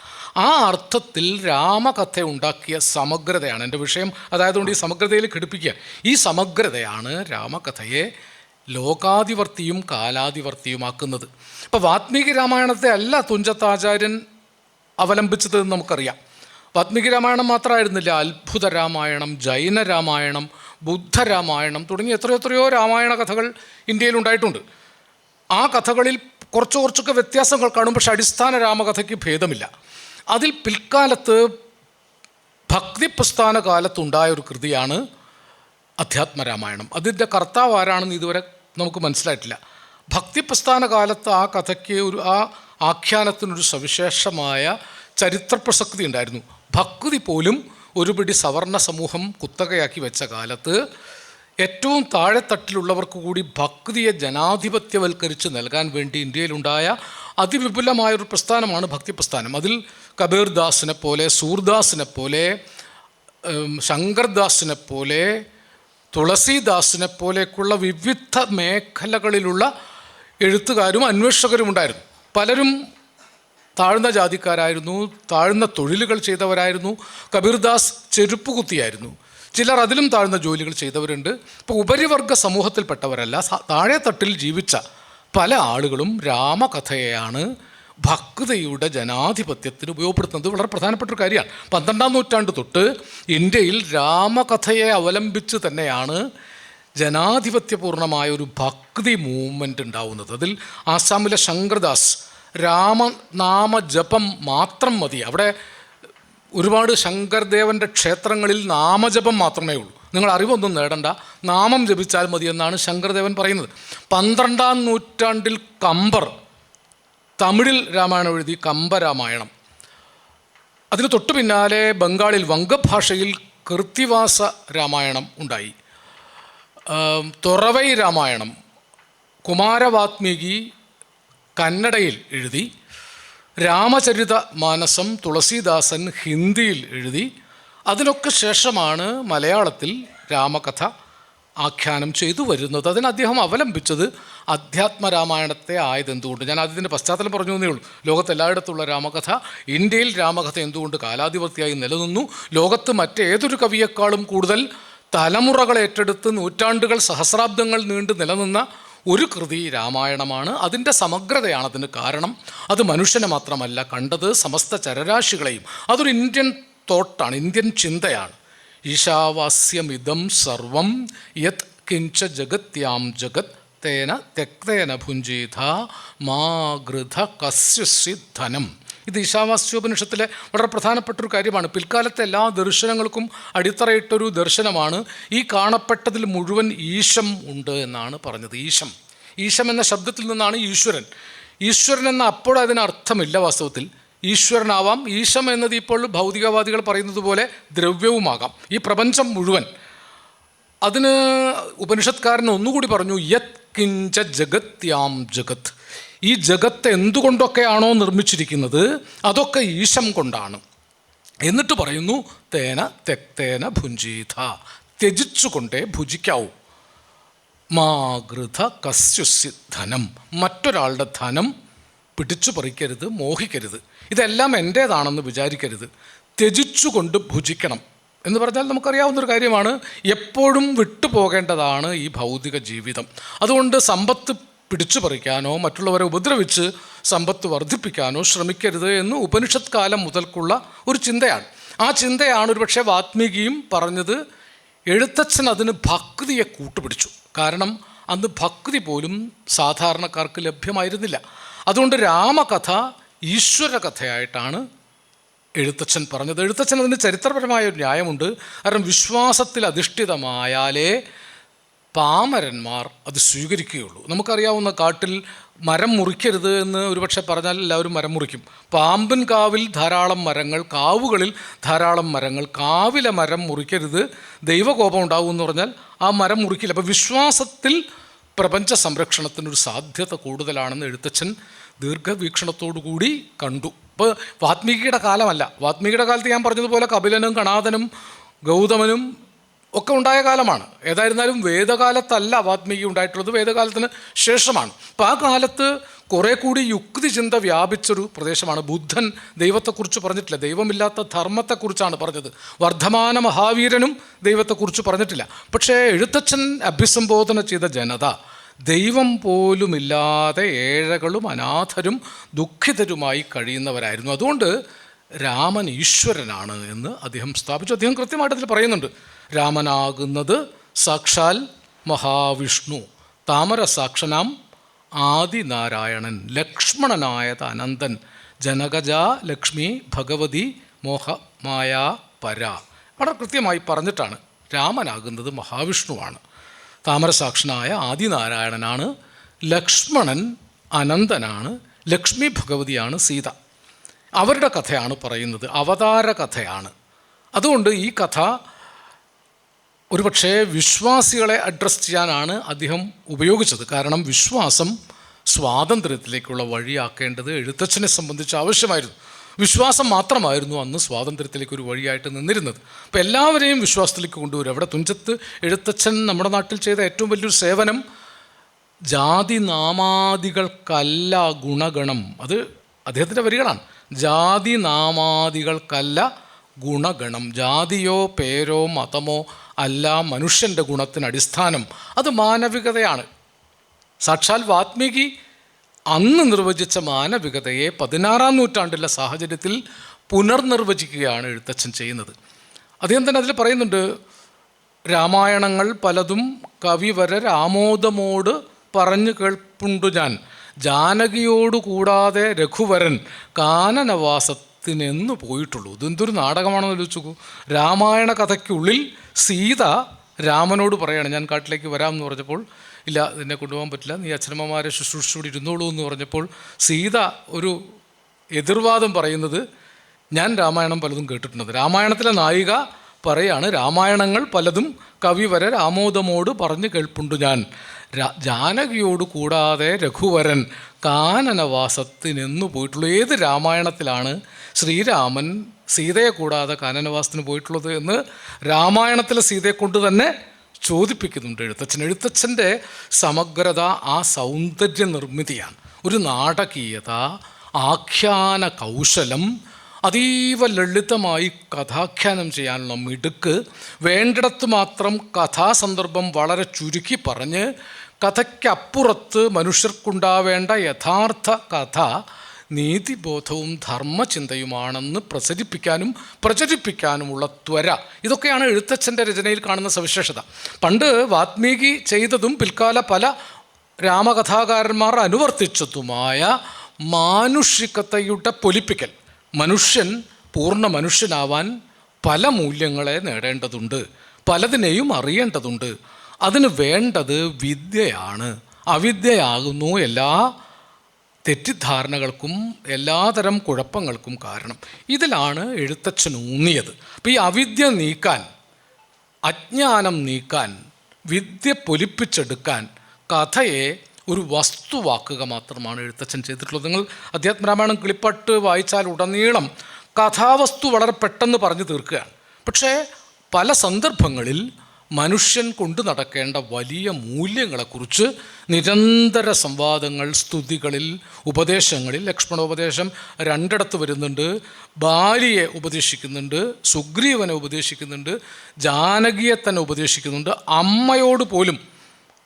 ആ അർത്ഥത്തിൽ രാമകഥ ഉണ്ടാക്കിയ സമഗ്രതയാണ് എൻ്റെ വിഷയം. അതായതുകൊണ്ട് ഈ സമഗ്രതയിൽ ഘടിപ്പിക്കുക. ഈ സമഗ്രതയാണ് രാമകഥയെ ലോകാധിവർത്തിയും കാലാധിവർത്തിയുമാക്കുന്നത്. ഇപ്പോൾ വാത്മീകി രാമായണത്തെ അല്ല തുഞ്ചത്താചാര്യൻ അവലംബിച്ചത് എന്ന് നമുക്കറിയാം. വാത്മീകി രാമായണം മാത്രമായിരുന്നില്ല, അത്ഭുത രാമായണം, ജൈന രാമായണം, ബുദ്ധരാമായണം തുടങ്ങി എത്രയോ രാമായണ കഥകൾ ഇന്ത്യയിലുണ്ടായിട്ടുണ്ട്. ആ കഥകളിൽ കുറച്ചൊക്കെ വ്യത്യാസങ്ങൾ കാണും, പക്ഷേ അടിസ്ഥാന രാമകഥയ്ക്ക് ഭേദമില്ല. അതിൽ പിൽക്കാലത്ത് ഭക്തിപ്രസ്ഥാന കാലത്തുണ്ടായ ഒരു കൃതിയാണ് അധ്യാത്മരാമായണം. അതിൻ്റെ കർത്താവ് ആരാണെന്ന് ഇതുവരെ നമുക്ക് മനസ്സിലായിട്ടില്ല. ഭക്തിപ്രസ്ഥാന കാലത്ത് ആ കഥയ്ക്ക് ആ ആഖ്യാനത്തിനൊരു സവിശേഷമായ ചരിത്ര പ്രസക്തി ഉണ്ടായിരുന്നു. ഭക്തി പോലും ഒരു പിടി സവർണ സമൂഹം കുത്തകയാക്കി വെച്ച കാലത്ത് ഏറ്റവും താഴെത്തട്ടിലുള്ളവർക്ക് കൂടി ഭക്തിയെ ജനാധിപത്യവൽക്കരിച്ച് നൽകാൻ വേണ്ടി ഇന്ത്യയിലുണ്ടായ അതിവിപുലമായൊരു പ്രസ്ഥാനമാണ് ഭക്തി പ്രസ്ഥാനം. അതിൽ കബീർദാസിനെ പോലെ, സൂർദാസിനെ പോലെ, ശങ്കർദാസിനെ പോലെ, തുളസീദാസിനെ പോലെയൊക്കെയുള്ള വിവിധ മേഖലകളിലുള്ള എഴുത്തുകാരും അന്വേഷകരും ഉണ്ടായിരുന്നു. പലരും താഴ്ന്ന ജാതിക്കാരായിരുന്നു, താഴ്ന്ന തൊഴിലുകൾ ചെയ്തവരായിരുന്നു. കബീർദാസ് ചെരുപ്പ് കുത്തിയായിരുന്നു. ചിലർ അതിലും താഴ്ന്ന ജോലികൾ ചെയ്തവരുണ്ട്. ഇപ്പോൾ ഉപരിവർഗ സമൂഹത്തിൽപ്പെട്ടവരല്ല, താഴെത്തട്ടിൽ ജീവിച്ച പല ആളുകളും രാമകഥയെയാണ് ഭക്തിയുടെ ജനാധിപത്യത്തിന് ഉപയോഗപ്പെടുത്തുന്നത്. വളരെ പ്രധാനപ്പെട്ട ഒരു കാര്യമാണ്. 12-ാം നൂറ്റാണ്ട് തൊട്ട് ഇന്ത്യയിൽ രാമകഥയെ അവലംബിച്ച് തന്നെയാണ് ജനാധിപത്യപൂർണമായ ഒരു ഭക്തി മൂവ്മെൻ്റ് ഉണ്ടാവുന്നത്. അതിൽ ആസാമിലെ ശങ്കർദാസ് രാമനാമജപം മാത്രം മതി. അവിടെ ഒരുപാട് ശങ്കർദേവൻ്റെ ക്ഷേത്രങ്ങളിൽ നാമജപം മാത്രമേ ഉള്ളൂ. നിങ്ങൾ അറിവൊന്നും നേടണ്ട, നാമം ജപിച്ചാൽ മതി എന്നാണ് ശങ്കർദേവൻ പറയുന്നത്. 12-ാം നൂറ്റാണ്ടിൽ കമ്പർ തമിഴിൽ രാമായണം എഴുതി, കമ്പരാമായണം. അതിന് തൊട്ടു പിന്നാലെ ബംഗാളിൽ വംഗഭാഷയിൽ കൃത്തിവാസ രാമായണം ഉണ്ടായി. തുറവൈ രാമായണം കുമാരവാത്മീകി കന്നഡയിൽ എഴുതി. രാമചരിത മാനസം തുളസീദാസൻ ഹിന്ദിയിൽ എഴുതി. അതിനൊക്കെ ശേഷമാണ് മലയാളത്തിൽ രാമകഥ ആഖ്യാനം ചെയ്തു വരുന്നത്. അതിന് അദ്ദേഹം അവലംബിച്ചത് അധ്യാത്മരാമായണത്തെ ആയതെന്തുകൊണ്ട്, ഞാൻ അതിൻ്റെ പശ്ചാത്തലം പറഞ്ഞു എന്നേ ഉള്ളൂ. ലോകത്തെല്ലായിടത്തുള്ള രാമകഥ, ഇന്ത്യയിൽ രാമകഥ എന്തുകൊണ്ട് കാലാധിപത്യമായി നിലനിന്നു? ലോകത്ത് മറ്റേതൊരു കവിയേക്കാളും കൂടുതൽ തലമുറകൾ ഏറ്റെടുത്ത് നൂറ്റാണ്ടുകൾ, സഹസ്രാബ്ദങ്ങൾ നീണ്ട് നിലനിന്ന ഒരു കൃതി രാമായണമാണ്. അതിൻ്റെ സമഗ്രതയാണ് അതിന് കാരണം. അത് മനുഷ്യനെ മാത്രമല്ല കണ്ടത്, സമസ്ത ചരരാശികളെയും. അതൊരു ഇന്ത്യൻ തോട്ടാണ്, ഇന്ത്യൻ ചിന്തയാണ്. ഈശാവാസ്യമിതം സർവം യത് കിഞ്ച ജഗത്യാം ജഗത് തേന തെക്തേന ഭുഞ്ചീത മാ ഗൃധ കസ്യസ്യ ധനം. ഇത് ഈശാവാസ്യോപനിഷത്തിലെ വളരെ പ്രധാനപ്പെട്ടൊരു കാര്യമാണ്. പിൽക്കാലത്തെ എല്ലാ ദർശനങ്ങൾക്കും അടിത്തറയിട്ടൊരു ദർശനമാണ്. ഈ കാണപ്പെട്ടതിൽ മുഴുവൻ ഈശം ഉണ്ട് എന്നാണ് പറഞ്ഞത്. ഈശം എന്ന ശബ്ദത്തിൽ നിന്നാണ് ഈശ്വരൻ. ഈശ്വരൻ എന്ന അപ്പോൾ അതിനർത്ഥമില്ല വാസ്തവത്തിൽ. ഈശ്വരനാവാം. ഈശം എന്നത് ഇപ്പോൾ ഭൗതികവാദികൾ പറയുന്നത് പോലെ ദ്രവ്യവുമാകാം. ഈ പ്രപഞ്ചം മുഴുവൻ. അതിന് ഉപനിഷത്കാരൻ ഒന്നുകൂടി പറഞ്ഞു, യത് കിഞ്ച ജഗത്യാം ജഗത്. ഈ ജഗത്ത് എന്തുകൊണ്ടൊക്കെയാണോ നിർമ്മിച്ചിരിക്കുന്നത് അതൊക്കെ ഈശം കൊണ്ടാണ്. എന്നിട്ട് പറയുന്നു തേന തെക്തേന ഭുഞ്ചീത, ത്യജിച്ചുകൊണ്ടേ ഭുജിക്കാവൂ. മാ ഗൃധ കസ്യുസ്യ ധനം, മറ്റൊരാളുടെ ധനം പിടിച്ചു പറിക്കരുത്, മോഹിക്കരുത്. ഇതെല്ലാം എൻ്റേതാണെന്ന് വിചാരിക്കരുത്. ത്യജിച്ചുകൊണ്ട് ഭുജിക്കണം എന്ന് പറഞ്ഞാൽ നമുക്കറിയാവുന്നൊരു കാര്യമാണ്. എപ്പോഴും വിട്ടുപോകേണ്ടതാണ് ഈ ഭൗതിക ജീവിതം. അതുകൊണ്ട് സമ്പത്ത് പിടിച്ചു പറിക്കാനോ മറ്റുള്ളവരെ ഉപദ്രവിച്ച് സമ്പത്ത് വർദ്ധിപ്പിക്കാനോ ശ്രമിക്കരുത് എന്ന് ഉപനിഷത്ത് കാലം മുതൽക്കുള്ള ഒരു ചിന്തയാണ്. ആ ചിന്തയാണ് ഒരുപക്ഷെ വാത്മീകിയും പറഞ്ഞത്. എഴുത്തച്ഛൻ അതിന് ഭക്തിയെ കൂട്ടുപിടിച്ചു. കാരണം അന്ന് ഭക്തി പോലും സാധാരണക്കാർക്ക് ലഭ്യമായിരുന്നില്ല. അതുകൊണ്ട് രാമകഥ ഈശ്വര കഥയായിട്ടാണ് എഴുത്തച്ഛൻ പറഞ്ഞത്. എഴുത്തച്ഛൻ അതിന് ചരിത്രപരമായ ഒരു ന്യായമുണ്ട്. കാരണം വിശ്വാസത്തിൽ അധിഷ്ഠിതമായാലേ പാമരന്മാർ അത് സ്വീകരിക്കുകയുള്ളൂ. നമുക്കറിയാവുന്ന കാട്ടിൽ മരം മുറിക്കരുത് എന്ന് ഒരുപക്ഷെ പറഞ്ഞാൽ എല്ലാവരും മരം മുറിക്കും. പാമ്പൻ കാവിൽ ധാരാളം മരങ്ങൾ, കാവുകളിൽ ധാരാളം മരങ്ങൾ, കാവിലെ മരം മുറിക്കരുത്, ദൈവകോപം ഉണ്ടാവും എന്ന് പറഞ്ഞാൽ ആ മരം മുറിക്കില്ല. അപ്പോൾ വിശ്വാസത്തിൽ പ്രപഞ്ച സംരക്ഷണത്തിനൊരു സാധ്യത കൂടുതലാണെന്ന് എഴുത്തച്ഛൻ ദീർഘവീക്ഷണത്തോടു കൂടി കണ്ടു. ഇപ്പോൾ വാത്മീകിയുടെ കാലമല്ല. വാത്മീകിയുടെ കാലത്ത് ഞാൻ പറഞ്ഞതുപോലെ കപിലനും കണാദനും ഗൗതമനും ഒക്കെ ഉണ്ടായ കാലമാണ്. ഏതായിരുന്നാലും വേദകാലത്തല്ല വാത്മീകി ഉണ്ടായിട്ടുള്ളത്, വേദകാലത്തിന് ശേഷമാണ്. അപ്പോൾ ആ കാലത്ത് കുറേ കൂടി യുക്തി ചിന്ത വ്യാപിച്ചൊരു പ്രദേശമാണ്. ബുദ്ധൻ ദൈവത്തെക്കുറിച്ച് പറഞ്ഞിട്ടില്ല, ദൈവമില്ലാത്ത ധർമ്മത്തെക്കുറിച്ചാണ് പറഞ്ഞത്. വർദ്ധമാന മഹാവീരനും ദൈവത്തെക്കുറിച്ച് പറഞ്ഞിട്ടില്ല. പക്ഷേ എഴുത്തച്ഛൻ അഭിസംബോധന ചെയ്ത ജനത ദൈവം പോലുമില്ലാതെ ഏഴകളും അനാഥരും ദുഃഖിതരുമായി കഴിയുന്നവരായിരുന്നു. അതുകൊണ്ട് രാമൻ ഈശ്വരനാണ് എന്ന് അദ്ദേഹം സ്ഥാപിച്ചു. അദ്ദേഹം കൃത്യമായിട്ട് അതിൽ പറയുന്നുണ്ട്, രാമനാകുന്നത് സാക്ഷാൽ മഹാവിഷ്ണു, താമരസാക്ഷനാം ആദിനാരായണൻ, ലക്ഷ്മണനായത് അനന്തൻ, ജനകജ ലക്ഷ്മി ഭഗവതി മോഹമായ പര. വളരെ കൃത്യമായി പറഞ്ഞിട്ടാണ് രാമനാകുന്നത് മഹാവിഷ്ണുവാണ്, താമരസാക്ഷനായ ആദിനാരായണനാണ്, ലക്ഷ്മണൻ അനന്തനാണ്, ലക്ഷ്മി ഭഗവതിയാണ് സീത. അവരുടെ കഥയാണ് പറയുന്നത്, അവതാര കഥയാണ്. അതുകൊണ്ട് ഈ കഥ ഒരുപക്ഷെ വിശ്വാസികളെ അഡ്രസ്സ് ചെയ്യാനാണ് അദ്ദേഹം ഉപയോഗിച്ചത്. കാരണം വിശ്വാസം സ്വാതന്ത്ര്യത്തിലേക്കുള്ള വഴിയാക്കേണ്ടത് എഴുത്തച്ഛനെ സംബന്ധിച്ച് ആവശ്യമായിരുന്നു. വിശ്വാസം മാത്രമായിരുന്നു അന്ന് സ്വാതന്ത്ര്യത്തിലേക്ക് ഒരു വഴിയായിട്ട് നിന്നിരുന്നത്. അപ്പോൾ എല്ലാവരെയും വിശ്വാസത്തിലേക്ക് കൊണ്ടുവരും. അവിടെ തുഞ്ചത്ത് എഴുത്തച്ഛൻ നമ്മുടെ നാട്ടിൽ ചെയ്ത ഏറ്റവും വലിയൊരു സേവനം ജാതി നാമാദികൾക്കല്ല ഗുണഗണം, അത് അദ്ദേഹത്തിൻ്റെ വരികളാണ്. ജാതി നാമാദികൾക്കല്ല ഗുണഗണം, ജാതിയോ പേരോ മതമോ അല്ല മനുഷ്യൻ്റെ ഗുണത്തിന് അടിസ്ഥാനം, അത് മാനവികതയാണ്. സാക്ഷാൽ വാത്മീകി അന്ന് നിർവചിച്ച മാനവികതയെ 16-ാം നൂറ്റാണ്ടിലെ സാഹചര്യത്തിൽ പുനർനിർവചിക്കുകയാണ് എഴുത്തച്ഛൻ ചെയ്യുന്നത്. അദ്ദേഹം തന്നെ അതിൽ പറയുന്നുണ്ട്, രാമായണങ്ങൾ പലതും കവിവര രാമോദമോട് പറഞ്ഞു കേൾപ്പുണ്ടു ഞാൻ, ജാനകിയോട് കൂടാതെ രഘുവരൻ കാനനവാസത്തിനെന്നു പോയിട്ടുള്ളൂ. ഇതെന്തൊരു നാടകമാണെന്ന് ആലോചിച്ചു. രാമായണ കഥയ്ക്കുള്ളിൽ സീത രാമനോട് പറയാണ്, ഞാൻ കാട്ടിലേക്ക് വരാമെന്ന് പറഞ്ഞപ്പോൾ, ഇല്ല എന്നെ കൊണ്ടുപോകാൻ പറ്റില്ല, നീ അച്ഛനമ്മമാരെ ശുശ്രൂഷിച്ചോടെ ഇരുന്നോളൂ എന്ന് പറഞ്ഞപ്പോൾ സീത ഒരു എതിർവാദം പറയുന്നത്, ഞാൻ രാമായണം പലതും കേട്ടിട്ടുണ്ട്. രാമായണത്തിലെ നായിക പറയാണ്, രാമായണങ്ങൾ പലതും കവിവര രാമോദമോട് പറഞ്ഞു കേൾപ്പുണ്ട് ഞാൻ, ജാനകിയോട് കൂടാതെ രഘുവരൻ കാനനവാസത്തിനെന്നു പോയിട്ടുള്ളൂ. ഏത് രാമായണത്തിലാണ് ശ്രീരാമൻ സീതയെ കൂടാതെ കാനനവാസത്തിന് പോയിട്ടുള്ളത് എന്ന് രാമായണത്തിലെ സീതയെ കൊണ്ട് തന്നെ ചോദിപ്പിക്കുന്നുണ്ട് എഴുത്തച്ഛൻ. എഴുത്തച്ഛൻ്റെ സമഗ്രത ആ സൗന്ദര്യ നിർമ്മിതിയാണ്. ഒരു നാടകീയത, ആഖ്യാന കൗശലം, അതീവ ലളിതമായി കഥാഖ്യാനം ചെയ്യാനുള്ള മിടുക്ക്, വേണ്ടിടത്ത് മാത്രം കഥാസന്ദർഭം വളരെ ചുരുക്കി പറഞ്ഞ് കഥയ്ക്കപ്പുറത്ത് മനുഷ്യർക്കുണ്ടാവേണ്ട യഥാർത്ഥ കഥ നീതിബോധവും ധർമ്മചിന്തയുമാണെന്ന് പ്രചരിപ്പിക്കാനുമുള്ള ത്വര, ഇതൊക്കെയാണ് എഴുത്തച്ഛൻ്റെ രചനയിൽ കാണുന്ന സവിശേഷത. പണ്ട് വാത്മീകി ചെയ്തതും പിൽക്കാല പല രാമകഥാകാരന്മാർ അനുവർത്തിച്ചതുമായ മാനുഷികതയുടെ പൊലിപ്പിക്കൽ. മനുഷ്യൻ പൂർണ്ണ മനുഷ്യനാവാൻ പല മൂല്യങ്ങളെ നേടേണ്ടതുണ്ട്, പലതിനെയും അറിയേണ്ടതുണ്ട്. അതിന് വേണ്ടത് വിദ്യയാണ്. അവിദ്യയാകുന്നു എല്ലാ തെറ്റിദ്ധാരണകൾക്കും എല്ലാതരം കുഴപ്പങ്ങൾക്കും കാരണം. ഇതിലാണ് എഴുത്തച്ഛൻ ഊന്നിയത്. അപ്പോൾ ഈ അവിദ്യ നീക്കാൻ, അജ്ഞാനം നീക്കാൻ, വിദ്യ പൊലിപ്പിച്ചെടുക്കാൻ കഥയെ ഒരു വസ്തുവാക്കുക മാത്രമാണ് എഴുത്തച്ഛൻ ചെയ്തിട്ടുള്ളത്. നിങ്ങൾ അധ്യാത്മരാമായണം കിളിപ്പാട്ട് വായിച്ചാൽ ഉടനീളം കഥാവസ്തു വളരെ പെട്ടെന്ന് പറഞ്ഞു തീർക്കുകയാണ്. പക്ഷേ പല സന്ദർഭങ്ങളിൽ മനുഷ്യൻ കൊണ്ടു നടക്കേണ്ട വലിയ മൂല്യങ്ങളെക്കുറിച്ച് നിരന്തര സംവാദങ്ങൾ, സ്തുതികളിൽ, ഉപദേശങ്ങളിൽ, ലക്ഷ്മണോപദേശം 2 വരുന്നുണ്ട്, ബാലിയെ ഉപദേശിക്കുന്നുണ്ട്, സുഗ്രീവനെ ഉപദേശിക്കുന്നുണ്ട്, ജാനകിയെ തന്നെ ഉപദേശിക്കുന്നുണ്ട്.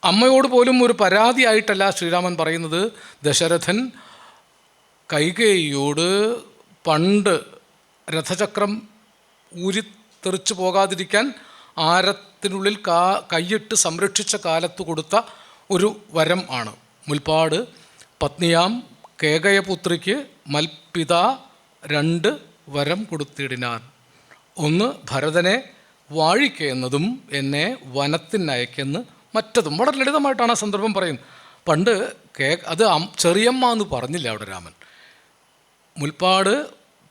അമ്മയോട് പോലും ഒരു പരാതിയായിട്ടല്ല ശ്രീരാമൻ പറയുന്നത്. ദശരഥൻ കൈകേയിയോട് പണ്ട് രഥചക്രം ഊരിത്തെറിച്ച് പോകാതിരിക്കാൻ ആരത്തിനുള്ളിൽ കൈയിട്ട് സംരക്ഷിച്ച കാലത്ത് കൊടുത്ത ഒരു വരം ആണ്. മുൽപ്പാട് പത്നിയാം കേകയപുത്രിക്ക് മൽപിതാ 2 വരം കൊടുത്തിടിനാൻ. ഒന്ന് ഭരതനെ വാഴിക്കുന്നതും എന്നെ വനത്തിനയക്കെന്ന് മറ്റതും. വളരെ ലളിതമായിട്ടാണ് ആ സന്ദർഭം പറയുന്നത്. പണ്ട് അത് ചെറിയമ്മ എന്ന് പറഞ്ഞില്ല അവിടെ രാമൻ. മുൽപ്പാട്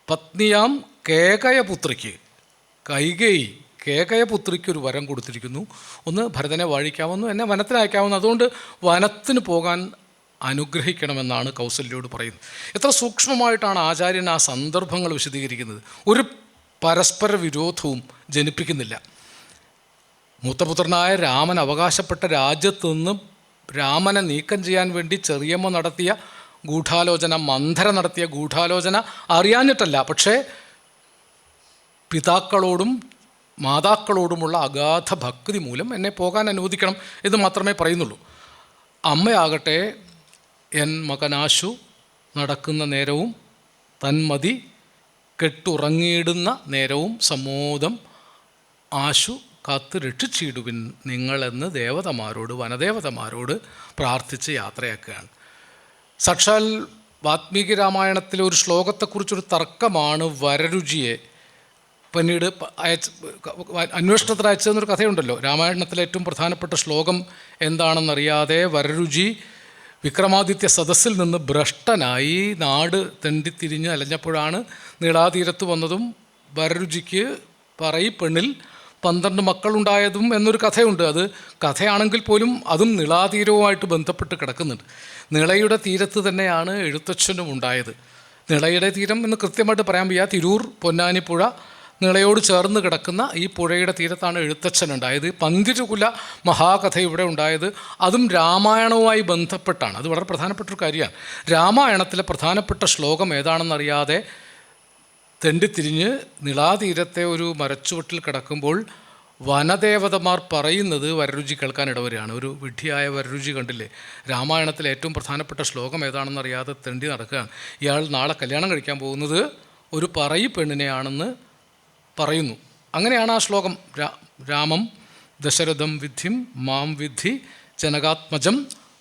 പത്നിയാം കേകയപുത്രിക്ക്, കേകയപുത്രിക്ക് ഒരു വരം കൊടുത്തിരിക്കുന്നു. ഒന്ന് ഭരതനെ വാഴിക്കാമെന്നും എന്നെ വനത്തിനയക്കാമെന്നും, അതുകൊണ്ട് വനത്തിന് പോകാൻ അനുഗ്രഹിക്കണമെന്നാണ് കൗസല്യയോട് പറയുന്നത്. എത്ര സൂക്ഷ്മമായിട്ടാണ് ആചാര്യൻ ആ സന്ദർഭങ്ങൾ വിശദീകരിക്കുന്നത്. ഒരു പരസ്പര വിരോധവും ജനിപ്പിക്കുന്നില്ല. മൂത്തപുത്രനായ രാമൻ അവകാശപ്പെട്ട രാജ്യത്ത് നിന്ന് രാമനെ നീക്കം ചെയ്യാൻ വേണ്ടി ചെറിയമ്മ നടത്തിയ ഗൂഢാലോചന, മന്ധര നടത്തിയ ഗൂഢാലോചന അറിയാഞ്ഞിട്ടല്ല, പക്ഷേ പിതാക്കളോടും മാതാക്കളോടുമുള്ള അഗാധ ഭക്തി മൂലം എന്നെ പോകാൻ അനുവദിക്കണം എന്ന് മാത്രമേ പറയുന്നുള്ളൂ. അമ്മയാകട്ടെ എൻ മകനാശു നടക്കുന്ന നേരവും തന്മതി കെട്ടുറങ്ങിയിടുന്ന നേരവും സമ്മോദം ആശു കാത്ത് രക്ഷിച്ചിടുവിൻ നിങ്ങളെന്ന് വനദേവതമാരോട് പ്രാർത്ഥിച്ച് യാത്രയാക്കുകയാണ്. സാക്ഷാൽ വാത്മീകി രാമായണത്തിലെ ഒരു ശ്ലോകത്തെക്കുറിച്ചൊരു തർക്കമാണ് വരരുചിയെ പിന്നീട് അന്വേഷണത്തിൽ അയച്ചതെന്നൊരു കഥയുണ്ടല്ലോ. രാമായണത്തിലെ ഏറ്റവും പ്രധാനപ്പെട്ട ശ്ലോകം എന്താണെന്നറിയാതെ വരരുചി വിക്രമാദിത്യ സദസ്സിൽ നിന്ന് ഭ്രഷ്ടനായി നാട് തെണ്ടിത്തിരിഞ്ഞ് അലഞ്ഞപ്പോഴാണ് നീളാതീരത്ത് വന്നതും വരരുചിക്ക് പറയിപ്പെണ്ണിൽ 12 മക്കളുണ്ടായതും എന്നൊരു കഥയുണ്ട്. അത് കഥയാണെങ്കിൽ പോലും അതും നീളാതീരവുമായിട്ട് ബന്ധപ്പെട്ട് കിടക്കുന്നുണ്ട്. നിളയുടെ തീരത്ത് തന്നെയാണ് എഴുത്തച്ഛനും ഉണ്ടായത്. നിളയുടെ തീരം എന്ന് കൃത്യമായിട്ട് പറയാൻ വയ്യ. തിരൂർ പൊന്നാനിപ്പുഴ നിളയോട് ചേർന്ന് കിടക്കുന്ന ഈ പുഴയുടെ തീരത്താണ് എഴുത്തച്ഛൻ ഉണ്ടായത്. പന്തിരുകുല മഹാകഥ ഇവിടെ ഉണ്ടായത് അതും രാമായണവുമായി ബന്ധപ്പെട്ടാണ്. അത് വളരെ പ്രധാനപ്പെട്ടൊരു കാര്യമാണ്. രാമായണത്തിലെ പ്രധാനപ്പെട്ട ശ്ലോകം ഏതാണെന്നറിയാതെ തെണ്ടിത്തിരിഞ്ഞ് നിളാതീരത്തെ ഒരു മരച്ചുവട്ടിൽ കിടക്കുമ്പോൾ വനദേവതമാർ പറയുന്നത് വരരുചി കേൾക്കാൻ ഇടവരികയാണ്. ഒരു വിഡ്ഢിയായ വരരുചി കണ്ടില്ലേ, രാമായണത്തിലെ ഏറ്റവും പ്രധാനപ്പെട്ട ശ്ലോകം ഏതാണെന്നറിയാതെ തെണ്ടി നടക്കുകയാണ്. ഇയാൾ നാളെ കല്യാണം കഴിക്കാൻ പോകുന്നത് ഒരു പറയി പെണ്ണിനെയാണെന്ന് പറയുന്നു. അങ്ങനെയാണ് ആ ശ്ലോകം. രാമം ദശരഥം വിദ്ധിം മാം വിദ്ധി ജനകാത്മജം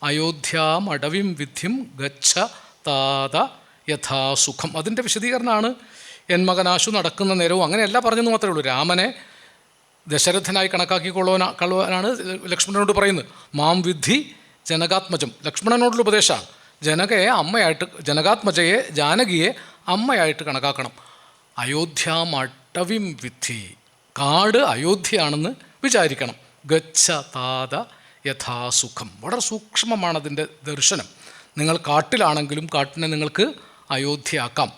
അയോധ്യാം അടവിം വിദ്ധിം ഗച്ഛ താത യഥാസുഖം. അതിൻ്റെ വിശദീകരണമാണ് എൻ മകനാശു നടക്കുന്ന നേരവും അങ്ങനെയല്ല പറഞ്ഞെന്ന് മാത്രമേ ഉള്ളൂ. രാമനെ ദശരഥനായി കണക്കാക്കിക്കൊള്ളുവാനാണ് ലക്ഷ്മണനോട് പറയുന്നത്. മാം വിദ്ധി ജനകാത്മജം, ലക്ഷ്മണനോടുള്ള ഉപദേശമാണ്. ജനകയെ അമ്മയായിട്ട്, ജനകാത്മജയെ ജാനകിയെ അമ്മയായിട്ട് കണക്കാക്കണം. അയോധ്യാം അടവിം വിദ്ധി, കാട് അയോധ്യയാണെന്ന് വിചാരിക്കണം. ഗച്ഛ താത യഥാസുഖം. വളരെ സൂക്ഷ്മമാണ് അതിൻ്റെ ദർശനം. നിങ്ങൾ കാട്ടിലാണെങ്കിലും കാട്ടിനെ നിങ്ങൾക്ക് അയോധ്യയാക്കാം.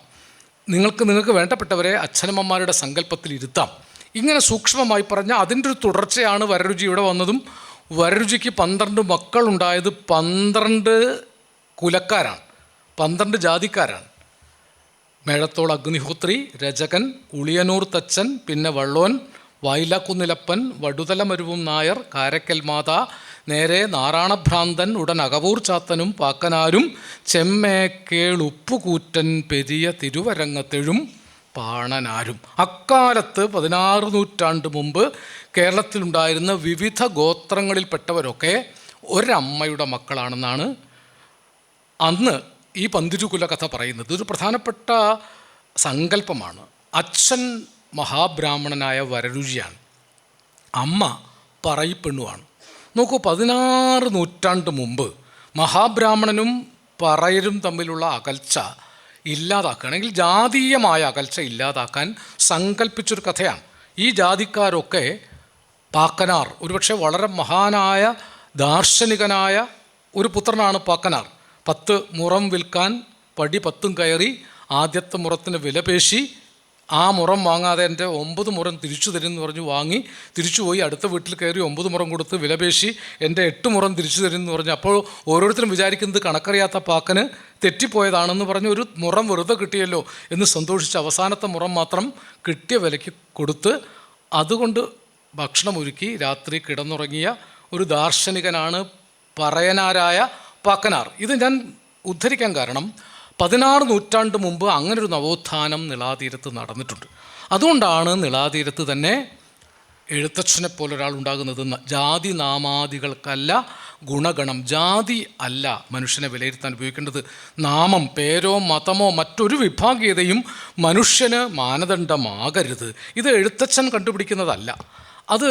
നിങ്ങൾക്ക് വേണ്ടപ്പെട്ടവരെ അച്ഛനമ്മമാരുടെ സങ്കല്പത്തിൽ ഇരുത്താം. ഇങ്ങനെ സൂക്ഷ്മമായി പറഞ്ഞ അതിൻ്റെ ഒരു തുടർച്ചയാണ് വരരുചി ഇവിടെ വന്നതും. വരരുചിക്ക് 12 മക്കളുണ്ടായത് 12 കുലക്കാരാണ്, 12 ജാതിക്കാരാണ്. മേഴത്തോൾ അഗ്നിഹോത്രി, രചകൻ, ഉളിയനൂർ തച്ചൻ, പിന്നെ വള്ളോൻ, വൈലക്കുന്നിലപ്പൻ, വടുതലമരുവും നായർ, കാരക്കൽ മാതാ, നേരെ നാറാണഭ്രാന്തൻ, ഉടൻ അകവൂർ ചാത്തനും പാക്കനാരും, ചെമ്മേക്കേൾ ഉപ്പുകൂറ്റൻ, പെരിയ തിരുവരങ്ങത്തെഴും പാണനാരും. അക്കാലത്ത് 16 നൂറ്റാണ്ട് മുമ്പ് കേരളത്തിലുണ്ടായിരുന്ന വിവിധ ഗോത്രങ്ങളിൽപ്പെട്ടവരൊക്കെ ഒരമ്മയുടെ മക്കളാണെന്നാണ് അന്ന് ഈ പന്തിരുകുല കഥ പറയുന്നത്. ഒരു പ്രധാനപ്പെട്ട സങ്കല്പമാണ്. അച്ഛൻ മഹാബ്രാഹ്മണനായ വരരുചിയാണ്, അമ്മ പറയിപ്പെണ്ണുമാണ്. നോക്കൂ, 16 നൂറ്റാണ്ട് മുമ്പ് മഹാബ്രാഹ്മണനും പറയരും തമ്മിലുള്ള അകൽച്ച ഇല്ലാതാക്കുകയാണെങ്കിൽ, ജാതീയമായ അകൽച്ച ഇല്ലാതാക്കാൻ സങ്കല്പിച്ചൊരു കഥയാണ്. ഈ ജാതിക്കാരൊക്കെ പാക്കനാർ, ഒരുപക്ഷെ വളരെ മഹാനായ ദാർശനികനായ ഒരു പുത്രനാണ് പാക്കനാർ. 10 മുറം വിൽക്കാൻ പടി 10 കയറി ആദ്യത്തെ മുറത്തിന് വിലപേശി ആ മുറം വാങ്ങാതെ എൻ്റെ 9 മുറം തിരിച്ചു തരുമെന്ന് പറഞ്ഞ് വാങ്ങി തിരിച്ചുപോയി അടുത്ത വീട്ടിൽ കയറി 9 മുറം കൊടുത്ത് വിലപേശി എൻ്റെ 8 മുറം തിരിച്ചു തരുമെന്ന് പറഞ്ഞ്, അപ്പോൾ ഓരോരുത്തരും വിചാരിക്കുന്നത് കണക്കറിയാത്ത പാക്കന് തെറ്റിപ്പോയതാണെന്ന് പറഞ്ഞ് ഒരു മുറം വെറുതെ കിട്ടിയല്ലോ എന്ന് സന്തോഷിച്ച് അവസാനത്തെ മുറം മാത്രം കിട്ടിയ വിലയ്ക്ക് കൊടുത്ത് അതുകൊണ്ട് ഭക്ഷണമൊരുക്കി രാത്രി കിടന്നുറങ്ങിയ ഒരു ദാർശനികനാണ് പറയനാരായ പാക്കനാർ. ഇത് ഞാൻ ഉദ്ധരിക്കാൻ കാരണം 16 നൂറ്റാണ്ട് മുമ്പ് അങ്ങനൊരു നവോത്ഥാനം നിളാതീരത്ത് നടന്നിട്ടുണ്ട്. അതുകൊണ്ടാണ് നിളാതീരത്ത് തന്നെ എഴുത്തച്ഛനെ പോലൊരാൾ ഉണ്ടാകുന്നത്. ജാതി നാമാദികൾക്കല്ല ഗുണഗണം, ജാതി അല്ല മനുഷ്യനെ വിലയിരുത്താൻ ഉപയോഗിക്കേണ്ടത്. നാമം, പേരോ മതമോ മറ്റൊരു വിഭാഗീയതയും മനുഷ്യന് മാനദണ്ഡമാകരുത്. ഇത് എഴുത്തച്ഛൻ കണ്ടുപിടിക്കുന്നതല്ല. അത്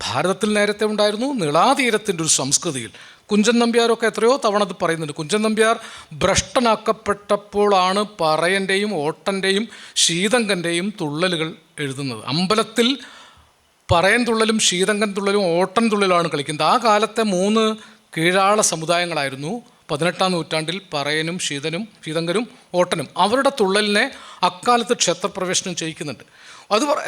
ഭാരതത്തിൽ നേരത്തെ ഉണ്ടായിരുന്നു, നിളാതീരത്തിൻ്റെ ഒരു സംസ്കൃതിയിൽ. കുഞ്ചൻ നമ്പ്യാരൊക്കെ എത്രയോ തവണ അത് പറയുന്നുണ്ട്. കുഞ്ചൻ നമ്പ്യാർ ഭ്രഷ്ടനാക്കപ്പെട്ടപ്പോഴാണ് പറയൻ്റെയും ഓട്ടൻ്റെയും ശീതങ്കൻ്റെയും തുള്ളലുകൾ എഴുതുന്നത്. അമ്പലത്തിൽ പറയൻ തുള്ളലും ശീതങ്കൻ തുള്ളലും ഓട്ടൻ തുള്ളലുമാണ് കളിക്കുന്നത്. ആ കാലത്തെ 3 കീഴാള സമുദായങ്ങളായിരുന്നു 18-ാം നൂറ്റാണ്ടിൽ പറയനും ശീതങ്കനും ഓട്ടനും. അവരുടെ തുള്ളലിനെ അക്കാലത്ത് ക്ഷേത്രപ്രവേശനം ചെയ്യിക്കുന്നുണ്ട്.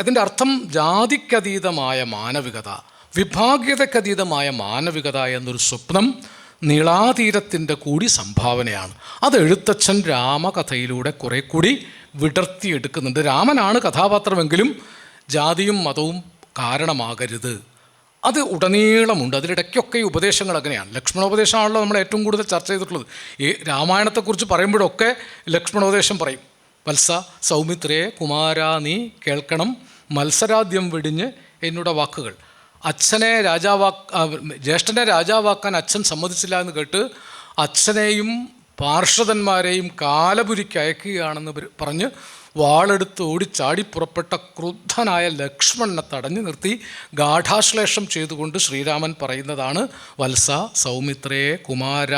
അതിൻ്റെ അർത്ഥം ജാതിക്കതീതമായ മാനവികത, വിഭാഗീയതക്കതീതമായ മാനവികത എന്നൊരു സ്വപ്നം നീളാതീരത്തിൻ്റെ കൂടി സംഭാവനയാണ്. അത് എഴുത്തച്ഛൻ രാമകഥയിലൂടെ കുറെ കൂടി വിടർത്തിയെടുക്കുന്നുണ്ട്. രാമനാണ് കഥാപാത്രമെങ്കിലും ജാതിയും മതവും കാരണമാകരുത്. അത് ഉടനീളമുണ്ട്. അതിലിടയ്ക്കൊക്കെ ഈ ഉപദേശങ്ങൾ അങ്ങനെയാണ്. ലക്ഷ്മണോപദേശമാണല്ലോ നമ്മൾ ഏറ്റവും കൂടുതൽ ചർച്ച ചെയ്തിട്ടുള്ളത്. ഈ രാമായണത്തെക്കുറിച്ച് പറയുമ്പോഴൊക്കെ ലക്ഷ്മണോപദേശം പറയും. വത്സ സൗമിത്രേ കുമാരാ നീ കേൾക്കണം മത്സരാദ്യം വെടിഞ്ഞ് എന്നോട് വാക്കുകൾ. അച്ഛനെ ജ്യേഷ്ഠനെ രാജാവാക്കാൻ അച്ഛൻ സമ്മതിച്ചില്ല എന്ന് കേട്ട് അച്ഛനെയും പാർഷദന്മാരെയും കാലപുരിക്ക് അയക്കുകയാണെന്ന് പറഞ്ഞ് വാളെടുത്ത് ഓടിച്ചാടിപ്പുറപ്പെട്ട ക്രുദ്ധനായ ലക്ഷ്മണനെ തടഞ്ഞു നിർത്തി ഗാഠാശ്ലേഷം ചെയ്തുകൊണ്ട് ശ്രീരാമൻ പറയുന്നതാണ്, വത്സ സൗമിത്രേ കുമാര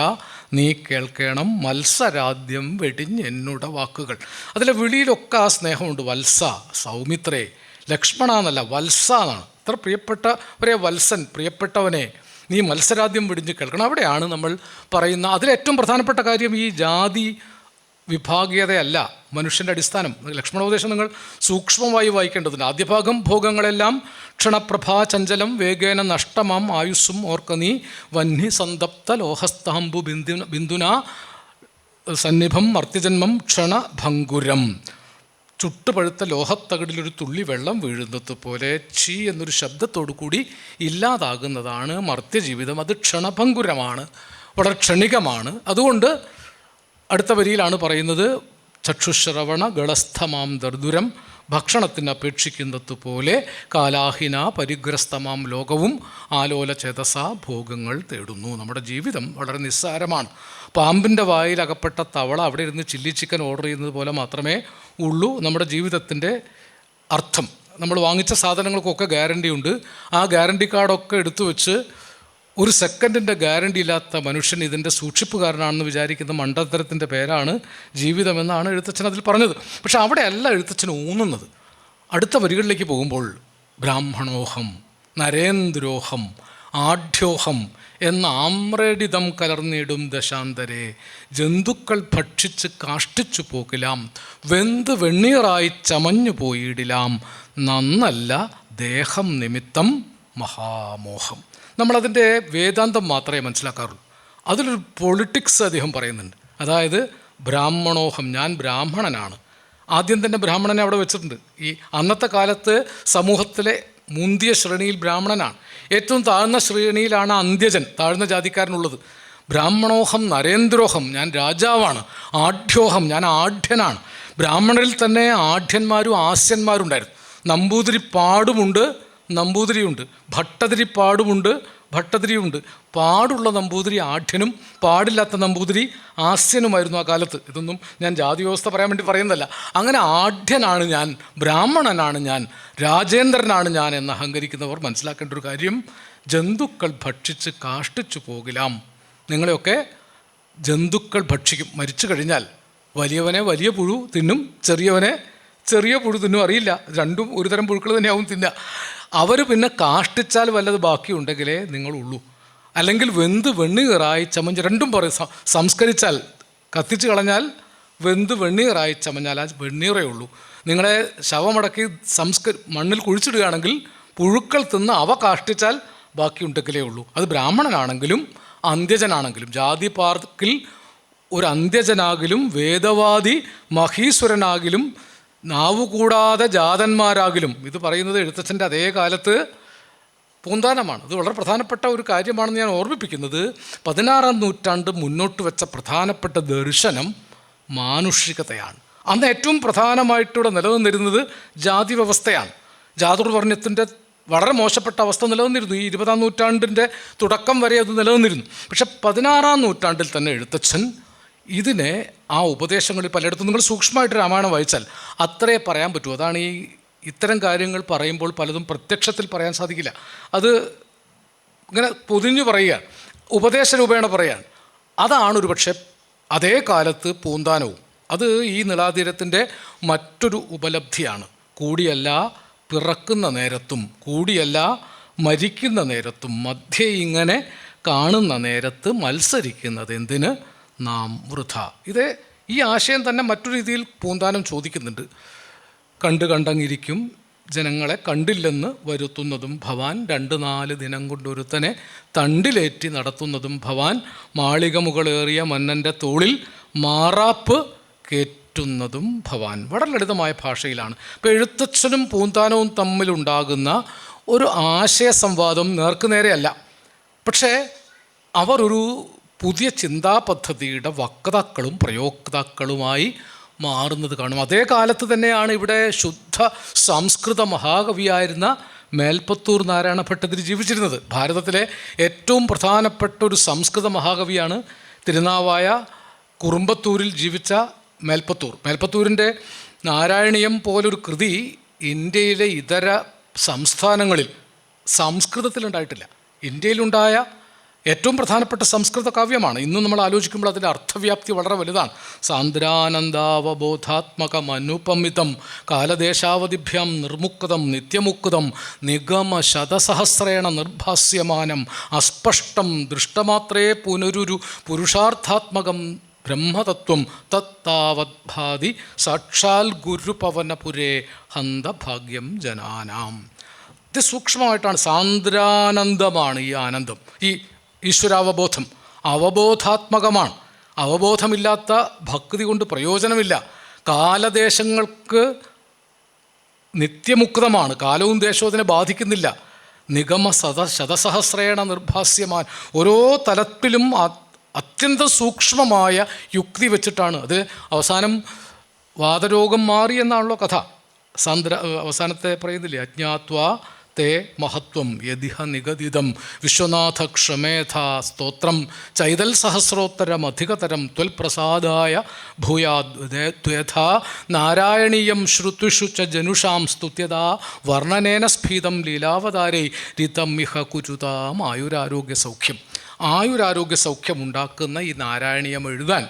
നീ കേൾക്കണം മത്സരാദ്യം വെടിഞ്ഞെന്നുടെ വാക്കുകൾ. അതിലെ വിളിയിലൊക്കെ ആ സ്നേഹമുണ്ട്. വത്സ സൗമിത്രേ, ലക്ഷ്മണ എന്നല്ല വത്സ എന്നാണ്. ഇത്ര പ്രിയപ്പെട്ടവരെ വത്സൻ, പ്രിയപ്പെട്ടവനെ നീ മത്സരാദ്യം വെടിഞ്ഞ് കേൾക്കണം. അവിടെയാണ് നമ്മൾ പറയുന്ന അതിലേറ്റവും പ്രധാനപ്പെട്ട കാര്യം ഈ ജാതി വിഭാഗീയതയല്ല മനുഷ്യൻ്റെ അടിസ്ഥാനം. ലക്ഷ്മണോപദേശം നിങ്ങൾ സൂക്ഷ്മമായി വായിക്കേണ്ടതുണ്ട്. ആദ്യ ഭാഗം ഭോഗങ്ങളെല്ലാം ക്ഷണപ്രഭാ ചഞ്ചലം വേഗേന നഷ്ടമാം ആയുസ്സും ഓർക്ക നീ വന്നി സന്തപ്ത ലോഹസ്താംബു ബിന്ദുന സന്നിഭം മർത്യജന്മം ക്ഷണഭങ്കുരം. ചുട്ടുപഴുത്ത ലോഹത്തകിടിലൊരു തുള്ളി വെള്ളം വീഴുന്നത് പോലെ ചീ എന്നൊരു ശബ്ദത്തോടു കൂടി ഇല്ലാതാകുന്നതാണ് മർത്യജീവിതം. അത് ക്ഷണഭങ്കുരമാണ്, വളരെ ക്ഷണികമാണ്. അതുകൊണ്ട് അടുത്ത വരിയിലാണ് പറയുന്നത്, ചക്ഷുശ്രവണ ഗളസ്ഥമാം ദർദുരം ഭക്ഷണത്തിന് അപേക്ഷിക്കുന്നത് പോലെ കാലാഹിന പരിഗ്രസ്തമാം ലോകവും ആലോല ചേതസ ഭോഗങ്ങൾ തേടുന്നു. നമ്മുടെ ജീവിതം വളരെ നിസ്സാരമാണ്. പാമ്പിൻ്റെ വായിൽ അകപ്പെട്ട തവള അവിടെ ഇരുന്ന് ചില്ലി ചിക്കൻ ഓർഡർ ചെയ്യുന്നത് പോലെ മാത്രമേ ഉള്ളൂ നമ്മുടെ ജീവിതത്തിൻ്റെ അർത്ഥം. നമ്മൾ വാങ്ങിച്ച സാധനങ്ങൾക്കൊക്കെ ഗ്യാരണ്ടി ഉണ്ട്. ആ ഗ്യാരണ്ടി കാർഡൊക്കെ എടുത്തു വെച്ച് ഒരു സെക്കൻഡിൻ്റെ ഗ്യാരണ്ടി ഇല്ലാത്ത മനുഷ്യൻ ഇതിൻ്റെ സൂക്ഷിപ്പുകാരനാണെന്ന് വിചാരിക്കുന്ന മണ്ടത്തരത്തിൻ്റെ പേരാണ് ജീവിതമെന്നാണ് എഴുത്തച്ഛൻ അതിൽ പറഞ്ഞത്. പക്ഷെ അവിടെയല്ല എഴുത്തച്ഛൻ ഊന്നുന്നത്. അടുത്ത വരികളിലേക്ക് പോകുമ്പോൾ ബ്രാഹ്മണോഹം നരേന്ദ്രോഹം ആഢ്യോഹം എന്ന ആമ്രേഡിതം കലർന്നിടും ദശാന്തരെ, ജന്തുക്കൾ ഭക്ഷിച്ച് കാഷ്ടിച്ചു പോകിലാം, വെന്ത് വെണ്ണീറായി ചമഞ്ഞു പോയിടിലാം, നന്നല്ല ദേഹം നിമിത്തം മഹാമോഹം. നമ്മളതിൻ്റെ വേദാന്തം മാത്രമേ മനസ്സിലാക്കാറുള്ളൂ. അതിലൊരു പൊളിറ്റിക്സ് അദ്ദേഹം പറയുന്നുണ്ട്. അതായത് ബ്രാഹ്മണോഹം, ഞാൻ ബ്രാഹ്മണനാണ്. ആദ്യം തന്നെ ബ്രാഹ്മണനെ അവിടെ വെച്ചിട്ടുണ്ട്. ഈ അന്നത്തെ കാലത്ത് സമൂഹത്തിലെ മുന്തിയ ശ്രേണിയിൽ ബ്രാഹ്മണനാണ്. ഏറ്റവും താഴ്ന്ന ശ്രേണിയിലാണ് അന്ത്യജൻ, താഴ്ന്ന ജാതിക്കാരനുള്ളത്. ബ്രാഹ്മണോഹം നരേന്ദ്രോഹം, ഞാൻ രാജാവാണ്. ആഢ്യോഹം, ഞാൻ ആഢ്യനാണ്. ബ്രാഹ്മണരിൽ തന്നെ ആഢ്യന്മാരും ആസ്യന്മാരുണ്ടായിരുന്നു. നമ്പൂതിരിപ്പാടുമുണ്ട്, നമ്പൂതിരിയുണ്ട്. ഭട്ടതിരിപ്പാടുമുണ്ട്, ഭട്ടതിരിയുണ്ട്. പാടുള്ള നമ്പൂതിരി ആഢ്യനും പാടില്ലാത്ത നമ്പൂതിരി ആസ്യനുമായിരുന്നു ആ കാലത്ത്. ഇതൊന്നും ഞാൻ ജാതി വ്യവസ്ഥ പറയാൻ വേണ്ടി പറയുന്നതല്ല. അങ്ങനെ ആഢ്യനാണ് ഞാൻ, ബ്രാഹ്മണനാണ് ഞാൻ, രാജേന്ദ്രനാണ് ഞാൻ എന്ന് അഹങ്കരിക്കുന്നവർ മനസ്സിലാക്കേണ്ട ഒരു കാര്യം, ജന്തുക്കൾ ഭക്ഷിച്ച് കാഷ്ടിച്ചു പോകിലാം. നിങ്ങളെയൊക്കെ ജന്തുക്കൾ ഭക്ഷിക്കും. മരിച്ചു കഴിഞ്ഞാൽ വലിയവനെ വലിയ പുഴു തിന്നും, ചെറിയവനെ ചെറിയ പുഴു തിന്നും. അറിയില്ല, രണ്ടും ഒരു തരം പുഴുക്കൾ തന്നെയാവും തിന്നുക. അവർ പിന്നെ കാഷ്ടിച്ചാൽ വല്ലത് ബാക്കിയുണ്ടെങ്കിലേ നിങ്ങളുള്ളൂ. അല്ലെങ്കിൽ വെന്ത് വെണ്ണീറായി ചമഞ്ഞ്, രണ്ടും പറയും. സംസ്കരിച്ചാൽ, കത്തിച്ച് കളഞ്ഞാൽ വെന്ത് വെണ്ണീറായി ചമഞ്ഞാൽ ആ വെണ്ണീറേ ഉള്ളൂ. നിങ്ങളെ ശവമടക്കി മണ്ണിൽ കുഴിച്ചിടുകയാണെങ്കിൽ പുഴുക്കൾ തിന്ന് അവ കാഷ്ടിച്ചാൽ ബാക്കിയുണ്ടെങ്കിലേ ഉള്ളൂ. അത് ബ്രാഹ്മണനാണെങ്കിലും അന്ത്യജനാണെങ്കിലും. ജാതി പാർക്കിൽ ഒരു അന്ത്യജനാകിലും വേദവാദി മഹീശ്വരനാകിലും നാവുകൂടാതെ ജാതന്മാരാകിലും. ഇത് പറയുന്നത് എഴുത്തച്ഛൻ്റെ അതേ കാലത്ത് പൂന്താനമാണ്. അത് വളരെ പ്രധാനപ്പെട്ട ഒരു കാര്യമാണെന്ന് ഞാൻ ഓർമ്മിപ്പിക്കുന്നത്. 16-ാം നൂറ്റാണ്ട് മുന്നോട്ട് വെച്ച പ്രധാനപ്പെട്ട ദർശനം മാനുഷികതയാണ്. അന്ന് ഏറ്റവും പ്രധാനമായിട്ടിവിടെ നിലനിന്നിരുന്നത് ജാതി വ്യവസ്ഥയാണ്. ജാതുർവർണ്ണത്തിൻ്റെ വളരെ മോശപ്പെട്ട അവസ്ഥ നിലനിന്നിരുന്നു. ഈ 20-ാം നൂറ്റാണ്ടിൻ്റെ തുടക്കം വരെ അത് നിലനിന്നിരുന്നു. പക്ഷെ 16-ാം നൂറ്റാണ്ടിൽ തന്നെ എഴുത്തച്ഛൻ ഇതിനെ ആ ഉപദേശങ്ങളിൽ പലയിടത്തും നിങ്ങൾ സൂക്ഷ്മമായിട്ട് രാമായണം വായിച്ചാൽ അത്രേ പറയാൻ പറ്റൂ. അതാണ് ഈ ഇത്തരം കാര്യങ്ങൾ പറയുമ്പോൾ പലതും പ്രത്യക്ഷത്തിൽ പറയാൻ സാധിക്കില്ല. അത് ഇങ്ങനെ പൊതിഞ്ഞു പറയുക, ഉപദേശ രൂപേണ പറയാൻ. അതാണ് ഒരു പക്ഷേ അതേ കാലത്ത് പൂന്താനവും. അത് ഈ നിളാതീരത്തിൻ്റെ മറ്റൊരു ഉപലബ്ധിയാണ്. കൂടിയല്ല പിറക്കുന്ന നേരത്തും കൂടിയല്ല മരിക്കുന്ന നേരത്തും മധ്യേ ഇങ്ങനെ കാണുന്ന നേരത്ത് മത്സരിക്കുന്നത് എന്തിന് നാം വൃഥ. ഈ ആശയം തന്നെ മറ്റൊരു രീതിയിൽ പൂന്താനം ചോദിക്കുന്നുണ്ട്. കണ്ടങ്ങിരിക്കും ജനങ്ങളെ കണ്ടില്ലെന്ന് വരുത്തുന്നതും ഭവാൻ, 2-4 ദിനം കൊണ്ടൊരുത്തനെ തണ്ടിലേറ്റി നടത്തുന്നതും ഭവാൻ, മാളിക മുകളേറിയ മന്നൻ്റെ തോളിൽ മാറാപ്പ് കയറ്റുന്നതും ഭവാൻ. വളരെ ലളിതമായ ഭാഷയിലാണ്. ഇപ്പോൾ എഴുത്തച്ഛനും പൂന്താനവും തമ്മിലുണ്ടാകുന്ന ഒരു ആശയ സംവാദം നേർക്കുനേരെയല്ല. പക്ഷേ അവർ ഒരു പുതിയ ചിന്താ പദ്ധതിയുടെ വക്താക്കളും പ്രയോക്താക്കളുമായി മാറുന്നത് കാണും. അതേ കാലത്ത് തന്നെയാണ് ഇവിടെ ശുദ്ധ സംസ്കൃത മഹാകവിയായിരുന്ന മേൽപ്പത്തൂർ നാരായണ ഭട്ടതിരി ജീവിച്ചിരുന്നത്. ഭാരതത്തിലെ ഏറ്റവും പ്രധാനപ്പെട്ട ഒരു സംസ്കൃത മഹാകവിയാണ് തിരുനാവായ കുറുമ്പത്തൂരിൽ ജീവിച്ച മേൽപ്പത്തൂർ. മേൽപ്പത്തൂരിൻ്റെ നാരായണീയം പോലൊരു കൃതി ഇന്ത്യയിലെ ഇതര സംസ്ഥാനങ്ങളിൽ സംസ്കൃതത്തിലുണ്ടായിട്ടില്ല. ഇന്ത്യയിലുണ്ടായ ഏറ്റവും പ്രധാനപ്പെട്ട സംസ്കൃത കാവ്യമാണ്. ഇന്നും നമ്മൾ ആലോചിക്കുമ്പോൾ അതിൻ്റെ അർത്ഥവ്യാപ്തി വളരെ വലുതാണ്. സാന്ദ്രാനന്ദാവബോധാത്മകമനുപമിതം കാലദേശാവധിഭ്യം നിർമുക്തം നിത്യമുക്തം നിഗമ ശതസഹസ്രേണ നിർഭാസ്യമാനം അസ്പഷ്ടം ദൃഷ്ടമാത്രേ പുനരുരു പുരുഷാർത്ഥാത്മകം ബ്രഹ്മതത്വം തത്താവദ്ഭാതി സാക്ഷാൽ ഗുരുപവനപുരേ ഹന്തഭാഗ്യം ജനാനാം. സൂക്ഷ്മമായിട്ടാണ്. സാന്ദ്രാനന്ദമാണ് ഈ ആനന്ദം, ഈ ഈശ്വരാവബോധം അവബോധാത്മകമാണ്. അവബോധമില്ലാത്ത ഭക്തി കൊണ്ട് പ്രയോജനമില്ല. കാലദേശങ്ങൾക്ക് നിത്യമുക്തമാണ്, കാലവും ദേശവും അതിനെ ബാധിക്കുന്നില്ല. നിഗമ ശതസഹസ്രേണ നിർഭാസ്യമാൻ, ഓരോ തലത്തിലും അത്യന്തം സൂക്ഷ്മമായ യുക്തി വെച്ചിട്ടാണ്. അത് അവസാനം വാതരോഗം മാറി എന്നാണല്ലോ കഥ. അവസാനത്തെ പറയുന്നില്ലേ, അജ്ഞാത്വാ തേ മഹത്വം യദിഹ നിഗദിതം വിശ്വനാഥ ക്ഷമേധ സ്തോത്രം ചൈതൽ സഹസ്രോത്തരമധികതരം ത്വൽപ്രസാദായ ഭൂയാദ്വേഥാ നാരായണീയം ശ്രുതിഷു ച ജനുഷാം സ്തുത്യതാ വർണ്ണനേന സ്ഫീതം ലീലാവതാരൈ രിതം ഇഹ കുരുതാം ആയുരാരോഗ്യ സൗഖ്യം. ആയുരാരോഗ്യ സൗഖ്യം ഉണ്ടാക്കുന്ന ഈ നാരായണീയം എഴുതാൻ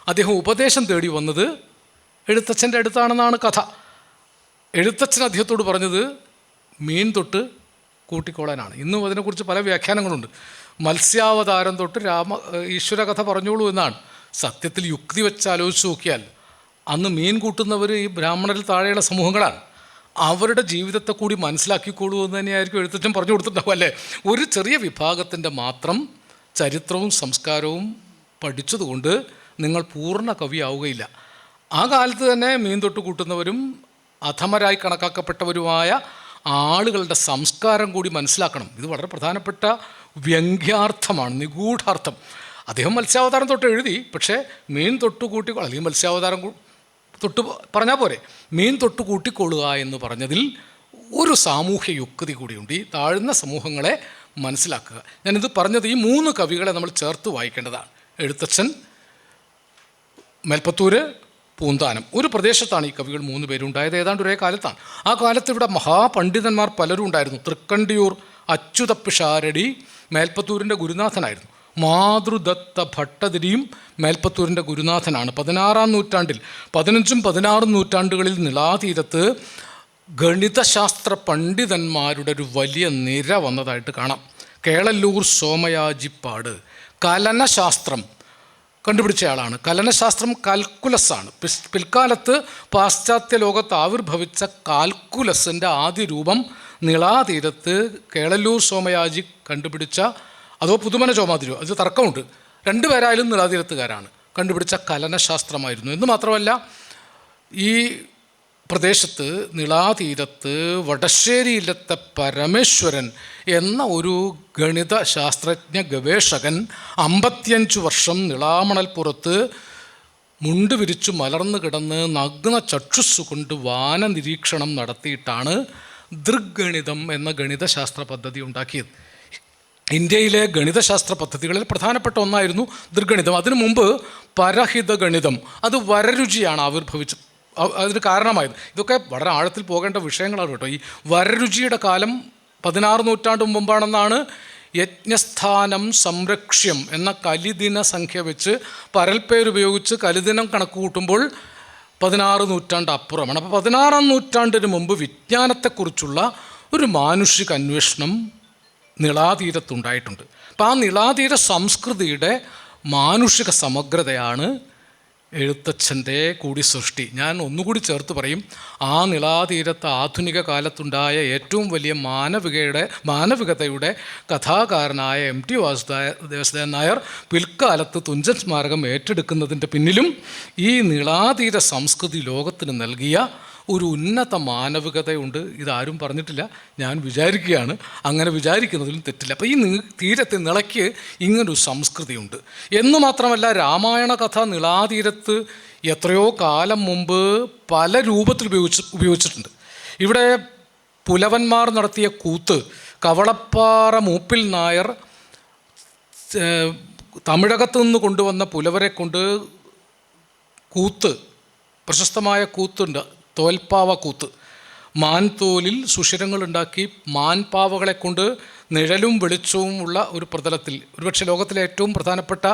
അദ്ദേഹം ഉപദേശം തേടി വന്നത് എഴുത്തച്ഛൻ്റെ അടുത്താണെന്നാണ് കഥ. എഴുത്തച്ഛൻ അദ്ദേഹത്തോട് പറഞ്ഞത് മീൻ തൊട്ട് കൂട്ടിക്കോളാനാണ്. ഇന്നും അതിനെക്കുറിച്ച് പല വ്യാഖ്യാനങ്ങളുണ്ട്. മത്സ്യാവതാരം തൊട്ട് ഈശ്വര കഥ പറഞ്ഞോളൂ എന്നാണ്. സത്യത്തിൽ യുക്തി വെച്ച് ആലോചിച്ച് നോക്കിയാൽ അന്ന് മീൻ കൂട്ടുന്നവർ ഈ ബ്രാഹ്മണരിൽ താഴെയുള്ള സമൂഹങ്ങളാണ്. അവരുടെ ജീവിതത്തെ കൂടി മനസ്സിലാക്കിക്കോളൂ എന്ന് തന്നെയായിരിക്കും എഴുത്തച്ഛൻ പറഞ്ഞു കൊടുത്തിട്ടുണ്ടാവും അല്ലേ. ഒരു ചെറിയ വിഭാഗത്തിൻ്റെ മാത്രം ചരിത്രവും സംസ്കാരവും പഠിച്ചതുകൊണ്ട് നിങ്ങൾ പൂർണ്ണ കവിയാവുകയില്ല. ആ കാലത്ത് തന്നെ മീൻ തൊട്ട് കൂട്ടുന്നവരും അധമരായി കണക്കാക്കപ്പെട്ടവരുമായ ആളുകളുടെ സംസ്കാരം കൂടി മനസ്സിലാക്കണം. ഇത് വളരെ പ്രധാനപ്പെട്ട വ്യംഗ്യാർത്ഥമാണ്, നിഗൂഢാർത്ഥം. അദ്ദേഹം മത്സ്യാവതാരം തൊട്ട് എഴുതി, പക്ഷേ മീൻ തൊട്ട് കൂട്ടിക്കോളുക, അല്ലെങ്കിൽ മത്സ്യാവതാരം തൊട്ട് പറഞ്ഞാൽ പോരെ, മീൻ തൊട്ട് കൂട്ടിക്കൊള്ളുക എന്ന് പറഞ്ഞതിൽ ഒരു സാമൂഹ്യ യുക്തി കൂടിയുണ്ട്. ഈ താഴ്ന്ന സമൂഹങ്ങളെ മനസ്സിലാക്കുക. ഞാനിത് പറഞ്ഞത് ഈ 3 കവികളെ നമ്മൾ ചേർത്ത് വായിക്കേണ്ടതാണ്. എഴുത്തച്ഛൻ, മേൽപ്പത്തൂര്, പൂന്താനം. ഒരു പ്രദേശത്താണ് ഈ കവികൾ 3 പേരുണ്ടായത്. ഏതാണ്ട് ഒരേ കാലത്താണ്. ആ കാലത്ത് ഇവിടെ മഹാപണ്ഡിതന്മാർ പലരും ഉണ്ടായിരുന്നു. തൃക്കണ്ടിയൂർ അച്യുതപ്പിഷാരടി മേൽപ്പത്തൂരിൻ്റെ ഗുരുനാഥനായിരുന്നു. മാതൃദത്ത ഭട്ടതിരിയും മേൽപ്പത്തൂരിൻ്റെ ഗുരുനാഥനാണ്. 16-ാം നൂറ്റാണ്ടിൽ 15ഉം 16ഉം നൂറ്റാണ്ടുകളിൽ നിളാതീരത്ത് ഗണിതശാസ്ത്ര പണ്ഡിതന്മാരുടെ ഒരു വലിയ നിര വന്നതായിട്ട് കാണാം. കേളല്ലൂർ സോമയാജിപ്പാട് കലനശാസ്ത്രം കണ്ടുപിടിച്ചയാളാണ്. കലനശാസ്ത്രം കാൽക്കുലസാണ്. പിൽക്കാലത്ത് പാശ്ചാത്യ ലോകത്ത് ആവിർഭവിച്ച കാൽക്കുലസിൻ്റെ ആദ്യ രൂപം നിളാതീരത്ത് കേളല്ലൂർ സോമയാജി കണ്ടുപിടിച്ച, അതോ പുതുമന ചോമാതിരോ, അത് തർക്കമുണ്ട്, 2 പേരായാലും നിളാതീരത്തുകാരാണ്, കണ്ടുപിടിച്ച കലനശാസ്ത്രമായിരുന്നു. എന്ന് മാത്രമല്ല, ഈ പ്രദേശത്ത് നിളാതീരത്ത് വടശ്ശേരിയിലത്തെ പരമേശ്വരൻ എന്ന ഒരു ഗണിത ശാസ്ത്രജ്ഞ ഗവേഷകൻ 55 വർഷം നിളാമണൽപ്പുറത്ത് മുണ്ട് വിരിച്ചു മലർന്നു കിടന്ന് നഗ്ന ചക്ഷുസ് കൊണ്ട് വാന നിരീക്ഷണം നടത്തിയിട്ടാണ് ദൃഗ്ഗണിതം എന്ന ഗണിതശാസ്ത്ര പദ്ധതി ഉണ്ടാക്കിയത്. ഇന്ത്യയിലെ ഗണിതശാസ്ത്ര പദ്ധതികളിൽ പ്രധാനപ്പെട്ട ഒന്നായിരുന്നു ദൃഗ്ഗണിതം. അതിനു മുമ്പ് പരഹിത ഗണിതം, അത് വരരുചിയാണ് ആവിർഭവിച്ചത്, അതിന് കാരണമായത്. ഇതൊക്കെ വളരെ ആഴത്തിൽ പോകേണ്ട വിഷയങ്ങളാണ് കേട്ടോ. ഈ വരരുചിയുടെ കാലം 16 നൂറ്റാണ്ട് മുമ്പാണെന്നാണ് യജ്ഞസ്ഥാനം സംരക്ഷ്യം എന്ന കലിദിന സംഖ്യ വെച്ച് പരൽപ്പേരുപയോഗിച്ച് കലിദിനം കണക്ക് കൂട്ടുമ്പോൾ 16 നൂറ്റാണ്ട് അപ്പുറമാണ്. അപ്പോൾ 16-ാം നൂറ്റാണ്ടിന് മുമ്പ് വിജ്ഞാനത്തെക്കുറിച്ചുള്ള ഒരു മാനുഷിക അന്വേഷണം നിളാതീരത്തുണ്ടായിട്ടുണ്ട്. അപ്പോൾ ആ നിളാതീര സംസ്കൃതിയുടെ മാനുഷിക സമഗ്രതയാണ് എഴുത്തച്ഛൻ്റെ കൂടി സൃഷ്ടി. ഞാൻ ഒന്നുകൂടി ചേർത്ത് പറയും, ആ നിളാതീരത്ത് ആധുനിക കാലത്തുണ്ടായ ഏറ്റവും വലിയ മാനവികതയുടെ കഥാകാരനായ MT വാസുദേവൻ നായർ പിൽക്കാലത്ത് തുഞ്ചൻ സ്മാരകം ഏറ്റെടുക്കുന്നതിൻ്റെ പിന്നിലും ഈ നിളാതീര സംസ്കൃതി ലോകത്തിന് നൽകിയ ഒരു ഉന്നത മാനവികതയുണ്ട്. ഇതാരും പറഞ്ഞിട്ടില്ല, ഞാൻ വിചാരിക്കുകയാണ്. അങ്ങനെ വിചാരിക്കുന്നതിലും തെറ്റില്ല. അപ്പോൾ ഈ തീരത്തെ നിളയ്ക്ക് ഇങ്ങനൊരു സംസ്കൃതിയുണ്ട് എന്ന് മാത്രമല്ല, രാമായണ കഥ നിളാതീരത്ത് എത്രയോ കാലം മുമ്പ് പല രൂപത്തിൽ ഉപയോഗിച്ചിട്ടുണ്ട്. ഇവിടെ പുലവന്മാർ നടത്തിയ കൂത്ത്, കവളപ്പാറ മൂപ്പിൽ നായർ തമിഴകത്ത് നിന്ന് കൊണ്ടുവന്ന പുലവരെ കൊണ്ട് കൂത്ത്, പ്രശസ്തമായ കൂത്തുണ്ട്, തോൽപ്പാവ കൂത്ത്. മാൻതോലിൽ സുഷിരങ്ങളുണ്ടാക്കി മാൻപാവകളെ കൊണ്ട് നിഴലും വെളിച്ചവും ഉള്ള ഒരു പ്രതലത്തിൽ, ഒരുപക്ഷെ ലോകത്തിലെ ഏറ്റവും പ്രധാനപ്പെട്ട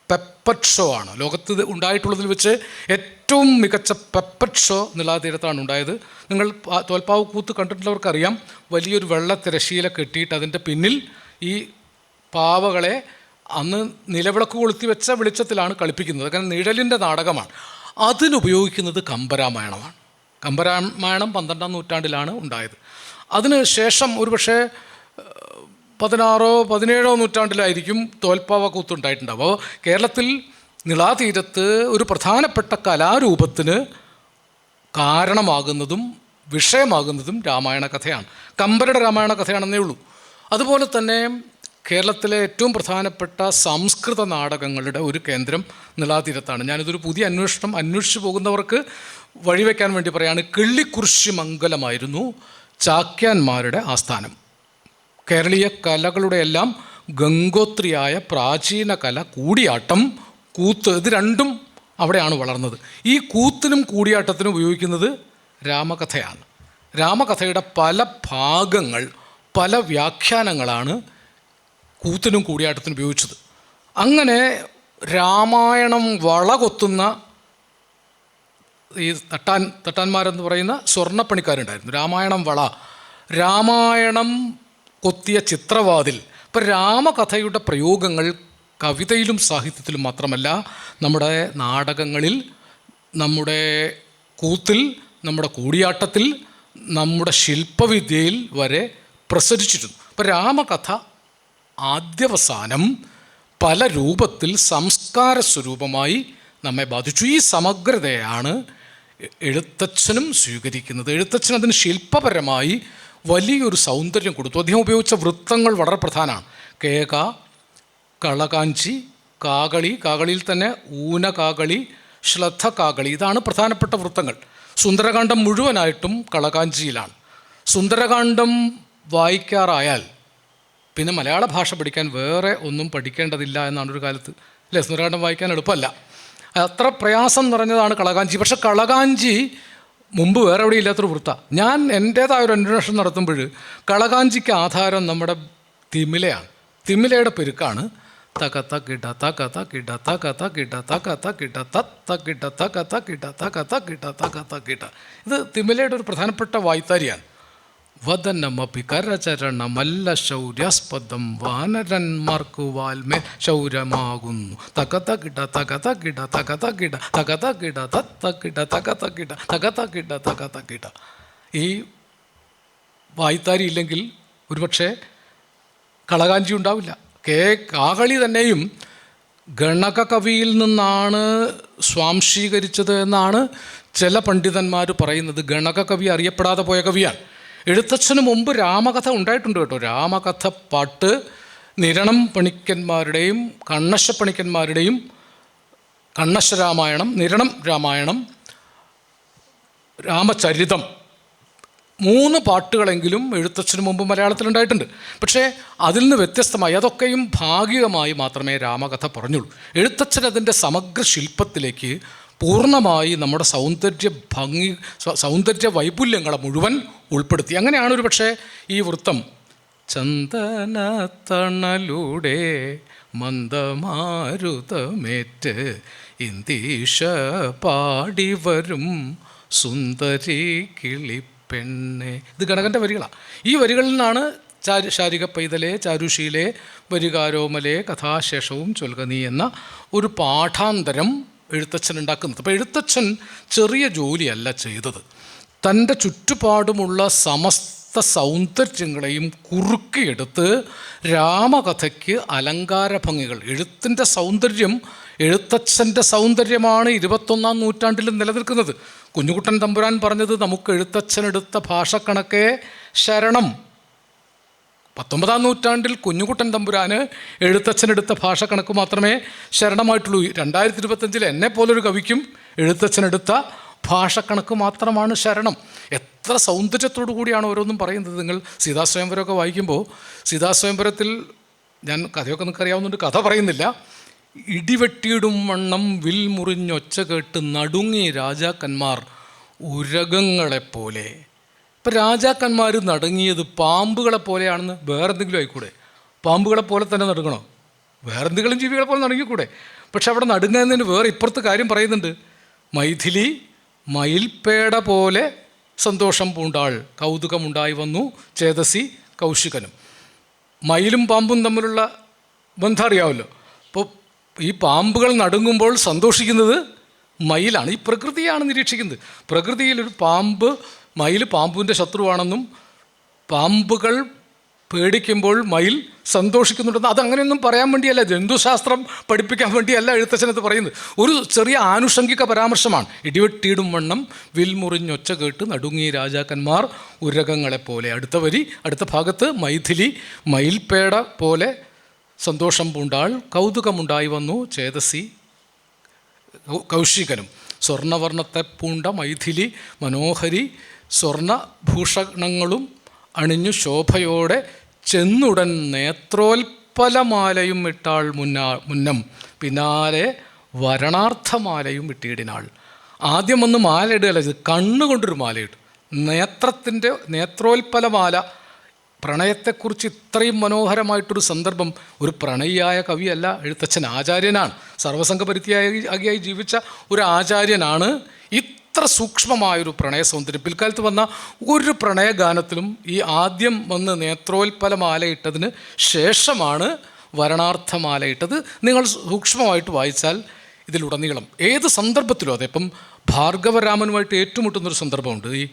പെപ്പറ്റ് ഷോ ആണ്. ലോകത്ത് ഉണ്ടായിട്ടുള്ളതിൽ വെച്ച് ഏറ്റവും മികച്ച പെപ്പറ്റ് ഷോ നിളാതീരത്താണ് ഉണ്ടായത്. നിങ്ങൾ തോൽപ്പാവ് കൂത്ത് കണ്ടിട്ടുള്ളവർക്കറിയാം, വലിയൊരു വെള്ള തിരശ്ശീല കെട്ടിയിട്ട് അതിൻ്റെ പിന്നിൽ ഈ പാവകളെ അന്ന് നിലവിളക്ക് കൊളുത്തി വെച്ച വെളിച്ചത്തിലാണ് കളിപ്പിക്കുന്നത്. കാരണം നിഴലിൻ്റെ നാടകമാണ്. അതിനുപയോഗിക്കുന്നത് കമ്പരാമായണമാണ്. കമ്പരാമായണം 12-ാം നൂറ്റാണ്ടിലാണ് ഉണ്ടായത്. അതിന് ശേഷം ഒരുപക്ഷെ 16-17 നൂറ്റാണ്ടിലായിരിക്കും തോൽപ്പാവ കൂത്തുണ്ടായിട്ടുണ്ടാവും. അപ്പോൾ കേരളത്തിൽ നിളാതീരത്ത് ഒരു പ്രധാനപ്പെട്ട കലാരൂപത്തിന് കാരണമാകുന്നതും വിഷയമാകുന്നതും രാമായണ കഥയാണ്. കമ്പരുടെ രാമായണ കഥയാണെന്നേ ഉള്ളൂ. അതുപോലെ തന്നെ കേരളത്തിലെ ഏറ്റവും പ്രധാനപ്പെട്ട സംസ്കൃത നാടകങ്ങളുടെ ഒരു കേന്ദ്രം നിളാതീരത്താണ്. ഞാനിതൊരു പുതിയ അന്വേഷിച്ച് പോകുന്നവർക്ക് വഴിവെക്കാൻ വേണ്ടി പറയാണ്. കിള്ളിക്കുറിശി മംഗലമായിരുന്നു ചാക്യാന്മാരുടെ ആസ്ഥാനം. കേരളീയ കലകളുടെ എല്ലാം ഗംഗോത്രിയായ പ്രാചീന കല കൂടിയാട്ടം, കൂത്ത്, ഇത് രണ്ടും അവിടെയാണ് വളർന്നത്. ഈ കൂത്തിനും കൂടിയാട്ടത്തിനും ഉപയോഗിക്കുന്നത് രാമകഥയാണ്. രാമകഥയുടെ പല ഭാഗങ്ങൾ, പല വ്യാഖ്യാനങ്ങളാണ് കൂത്തിനും കൂടിയാട്ടത്തിനും ഉപയോഗിച്ചത്. അങ്ങനെ രാമായണം വളകൊത്തുന്ന ഈ തട്ടാന്മാരെന്ന് പറയുന്ന സ്വർണ്ണപ്പണിക്കാരുണ്ടായിരുന്നു. രാമായണം വള, രാമായണം കൊത്തിയ ചിത്രവാതിൽ. ഇപ്പം രാമകഥയുടെ പ്രയോഗങ്ങൾ കവിതയിലും സാഹിത്യത്തിലും മാത്രമല്ല, നമ്മുടെ നാടകങ്ങളിൽ, നമ്മുടെ കൂത്തിൽ, നമ്മുടെ കൂടിയാട്ടത്തിൽ, നമ്മുടെ ശില്പവിദ്യയിൽ വരെ പ്രസരിച്ചിരുന്നു. ഇപ്പം രാമകഥ ആദ്യവസാനം പല രൂപത്തിൽ സംസ്കാര സ്വരൂപമായി നമ്മെ ബാധിച്ചു. ഈ സമഗ്രതയാണ് എഴുത്തച്ഛനും സ്വീകരിക്കുന്നത്. എഴുത്തച്ഛൻ അതിന് ശില്പപരമായി വലിയൊരു സൗന്ദര്യം കൊടുത്തു. അദ്ദേഹം ഉപയോഗിച്ച വൃത്തങ്ങൾ വളരെ പ്രധാനമാണ്. കേക, കളകാഞ്ചി, കാകളി, കാകളിയിൽ തന്നെ ഊനകാകളി, ശ്ലഥകാകളി, ഇതാണ് പ്രധാനപ്പെട്ട വൃത്തങ്ങൾ. സുന്ദരകാന്ഡം മുഴുവനായിട്ടും കളകാഞ്ചിയിലാണ്. സുന്ദരകാന്ഡം വായിക്കാറായാൽ പിന്നെ മലയാള ഭാഷ പഠിക്കാൻ വേറെ ഒന്നും പഠിക്കേണ്ടതില്ല എന്നാണ് ഒരു കാലത്ത്, അല്ലേ? സുന്ദരകാന്ഡം വായിക്കാൻ എളുപ്പമല്ല, അത്ര പ്രയാസം നിറഞ്ഞതാണ് കളകാഞ്ചി. പക്ഷെ കളകാഞ്ചി മുമ്പ് വേറെ എവിടെ ഇല്ലാത്തൊരു വൃത്ത. ഞാൻ എൻ്റേതായൊരു അന്വേഷണം നടത്തുമ്പോൾ കളകാഞ്ചിക്ക് ആധാരം നമ്മുടെ തിമിലയാണ്. തിമിലയുടെ പെരുക്കാണ് തകത്ത കിട തകത്ത കിട തകത്ത കിട തകത്ത കിട തത്ത കിട തകത്ത കിട തകത്ത കിട തകത്ത കിട. ഇത് തിമിലയുടെ ഒരു പ്രധാനപ്പെട്ട വായ്ത്താരിയാണ്. വദനമപി കരചരണമല്ല ശൗര്യാസ്പദം വാനരന്മാർക്കു വാൽമേൽ ശൗര്യമാകുന്നു. തകത കിട തകത കിട തകത കിട തകത കിട തത്ത കിട തകത കിട തകത കിട തകത കിട. ഈ വായ്ത്താരി ഇല്ലെങ്കിൽ ഒരുപക്ഷെ കളകാഞ്ചി ഉണ്ടാവില്ല. കാകളി തന്നെയും ഗണകകവിയിൽ നിന്നാണ് സ്വാംശീകരിച്ചത് എന്നാണ് ചില പണ്ഡിതന്മാർ പറയുന്നത്. ഗണകകവി അറിയപ്പെടാതെ പോയ കവിയാണ്. എഴുത്തച്ഛന് മുമ്പ് രാമകഥ ഉണ്ടായിട്ടുണ്ട് കേട്ടോ. രാമകഥ പാട്ട് നിരണം പണിക്കന്മാരുടെയും കണ്ണശ പണിക്കന്മാരുടെയും കണ്ണശ രാമായണം, നിരണം രാമായണം, രാമചരിതം, 3 പാട്ടുകളെങ്കിലും എഴുത്തച്ഛന് മുമ്പ് മലയാളത്തിലുണ്ടായിട്ടുണ്ട്. പക്ഷേ അതിൽ നിന്ന് വ്യത്യസ്തമായി അതൊക്കെയും ഭാഗികമായി മാത്രമേ രാമകഥ പറഞ്ഞുള്ളൂ. എഴുത്തച്ഛൻ അതിൻ്റെ സമഗ്ര ശില്പത്തിലേക്ക് പൂർണ്ണമായി നമ്മുടെ സൗന്ദര്യ വൈപുല്യങ്ങളെ മുഴുവൻ ഉൾപ്പെടുത്തി. അങ്ങനെയാണ് ഒരു പക്ഷേ ഈ വൃത്തം ചന്ദനത്തണലൂടെ മന്ദമാരുതമേറ്റ് ഇന്ദീഷ പാടി വരും സുന്ദരി കിളിപ്പെണ്ണെ. ഇത് ഗണകൻ്റെ വരികളാണ്. ഈ വരികളിൽ നിന്നാണ് ശാരിക പൈതലെ ചാരുശീലെ വരികാരോമലെ കഥാശേഷവും ചൊൽകനീ എന്ന ഒരു പാഠാന്തരം എഴുത്തച്ഛൻ ഉണ്ടാക്കുന്നത്. അപ്പോൾ എഴുത്തച്ഛൻ ചെറിയ ജോലിയല്ല ചെയ്തത്. തൻ്റെ ചുറ്റുപാടുമുള്ള സമസ്ത സൗന്ദര്യങ്ങളെയും കുറുക്കിയെടുത്ത് രാമകഥയ്ക്ക് അലങ്കാര ഭംഗികൾ. എഴുത്തിൻ്റെ സൗന്ദര്യം, എഴുത്തച്ഛൻ്റെ സൗന്ദര്യമാണ് 21-ാം നൂറ്റാണ്ടിൽ നിലനിൽക്കുന്നത്. കുഞ്ഞുകുട്ടൻ തമ്പുരാൻ പറഞ്ഞത് നമുക്ക് എഴുത്തച്ഛനെടുത്ത ഭാഷക്കണക്കെ ശരണം. 19-ാം നൂറ്റാണ്ടിൽ കുഞ്ഞുകുട്ടൻ തമ്പുരാന് എഴുത്തച്ഛനെടുത്ത ഭാഷ കണക്ക് മാത്രമേ ശരണമായിട്ടുള്ളൂ. 2025 എന്നെപ്പോലൊരു കവിക്കും എഴുത്തച്ഛനെടുത്ത ഭാഷ കണക്ക് മാത്രമാണ് ശരണം. എത്ര സൗന്ദര്യത്തോടു കൂടിയാണ് ഓരോന്നും പറയുന്നത്. നിങ്ങൾ സീതാസ്വയംവരമൊക്കെ വായിക്കുമ്പോൾ, സീതാസ്വയംവരത്തിൽ ഞാൻ കഥയൊക്കെ നിങ്ങൾക്ക് അറിയാവുന്നുണ്ട്, കഥ പറയുന്നില്ല. ഇടിവെട്ടിയിടും വണ്ണം വിൽ മുറിഞ്ഞൊച്ച കേട്ട് നടുങ്ങി രാജാക്കന്മാർ ഉരകങ്ങളെപ്പോലെ. ഇപ്പം രാജാക്കന്മാർ നടുങ്ങിയത് പാമ്പുകളെ പോലെയാണെന്ന് വേറെന്തെങ്കിലും ആയിക്കൂടെ? പാമ്പുകളെ പോലെ തന്നെ നടുങ്ങണോ? വേറെന്തെങ്കിലും ജീവികളെ പോലെ നടുങ്ങിക്കൂടെ? പക്ഷെ അവിടെ നടുങ്ങുന്നതിന് വേറെ ഇപ്പുറത്ത് കാര്യം പറയുന്നുണ്ട്. മൈഥിലി മയിൽപ്പേട പോലെ സന്തോഷം പൂണ്ടാൾ, കൗതുകമുണ്ടായി വന്നു ചേതസി കൗശികനും. മയിലും പാമ്പും തമ്മിലുള്ള ബന്ധം അറിയാമല്ലോ. അപ്പോൾ ഈ പാമ്പുകൾ നടുങ്ങുമ്പോൾ സന്തോഷിക്കുന്നത് മയിലാണ്. ഈ പ്രകൃതിയാണ് നിരീക്ഷിക്കുന്നത്. പ്രകൃതിയിലൊരു മയിൽ പാമ്പിൻ്റെ ശത്രുവാണെന്നും പാമ്പുകൾ പേടിക്കുമ്പോൾ മയിൽ സന്തോഷിക്കുന്നുണ്ടെന്ന് അതങ്ങനെയൊന്നും പറയാൻ വേണ്ടിയല്ല, ജന്തുശാസ്ത്രം പഠിപ്പിക്കാൻ വേണ്ടിയല്ല എഴുത്തച്ഛനത് പറയുന്നത്. ഒരു ചെറിയ ആനുഷംഗിക പരാമർശമാണ്. ഇടിവെട്ടിയിടും വണ്ണം വിൽമുറിഞ്ഞൊച്ച കേട്ട് നടുങ്ങി രാജാക്കന്മാർ ഉരകങ്ങളെപ്പോലെ. അടുത്ത വരി, അടുത്ത ഭാഗത്ത് മൈഥിലി മയിൽപ്പേട പോലെ സന്തോഷം പൂണ്ടാൾ, കൗതുകമുണ്ടായി വന്നു ചേതസി കൗശികനും. സ്വർണ്ണവർണ്ണത്തെ പൂണ്ട മൈഥിലി മനോഹരി സ്വർണഭൂഷണങ്ങളും അണിഞ്ഞു ശോഭയോടെ ചെന്നുടൻ നേത്രോൽപ്പലമാലയും ഇട്ടാൾ മുന്നം, പിന്നാലെ വരണാർത്ഥമാലയും ഇട്ടിടിനാൾ. ആദ്യം ഒന്ന് മാല ഇടുകയല്ല, ഇത് കണ്ണുകൊണ്ടൊരു മാലയിട്ടു. നേത്രോൽപ്പലമാല. പ്രണയത്തെക്കുറിച്ച് ഇത്രയും മനോഹരമായിട്ടൊരു സന്ദർഭം. ഒരു പ്രണയിയായ കവിയല്ല എഴുത്തച്ഛൻ, ആചാര്യനാണ്. സർവസംഘ പരിത്യാഗിയായി ജീവിച്ച ഒരു ആചാര്യനാണ്. ഇത്ര സൂക്ഷ്മമായൊരു പ്രണയ സൗന്ദര്യം പിൽക്കാലത്ത് വന്ന ഒരു പ്രണയഗാനത്തിലും ഈ ആദ്യം വന്ന് നേത്രോൽപ്പലമാല ഇട്ടതിന് ശേഷമാണ് വരണാർത്ഥമാല ഇട്ടത്. നിങ്ങൾ സൂക്ഷ്മമായിട്ട് വായിച്ചാൽ ഇതിലുടനീളം ഏത് സന്ദർഭത്തിലും അതെ. ഇപ്പം ഭാർഗവരാമനുമായിട്ട് ഏറ്റുമുട്ടുന്നൊരു സന്ദർഭമുണ്ട്. ഈ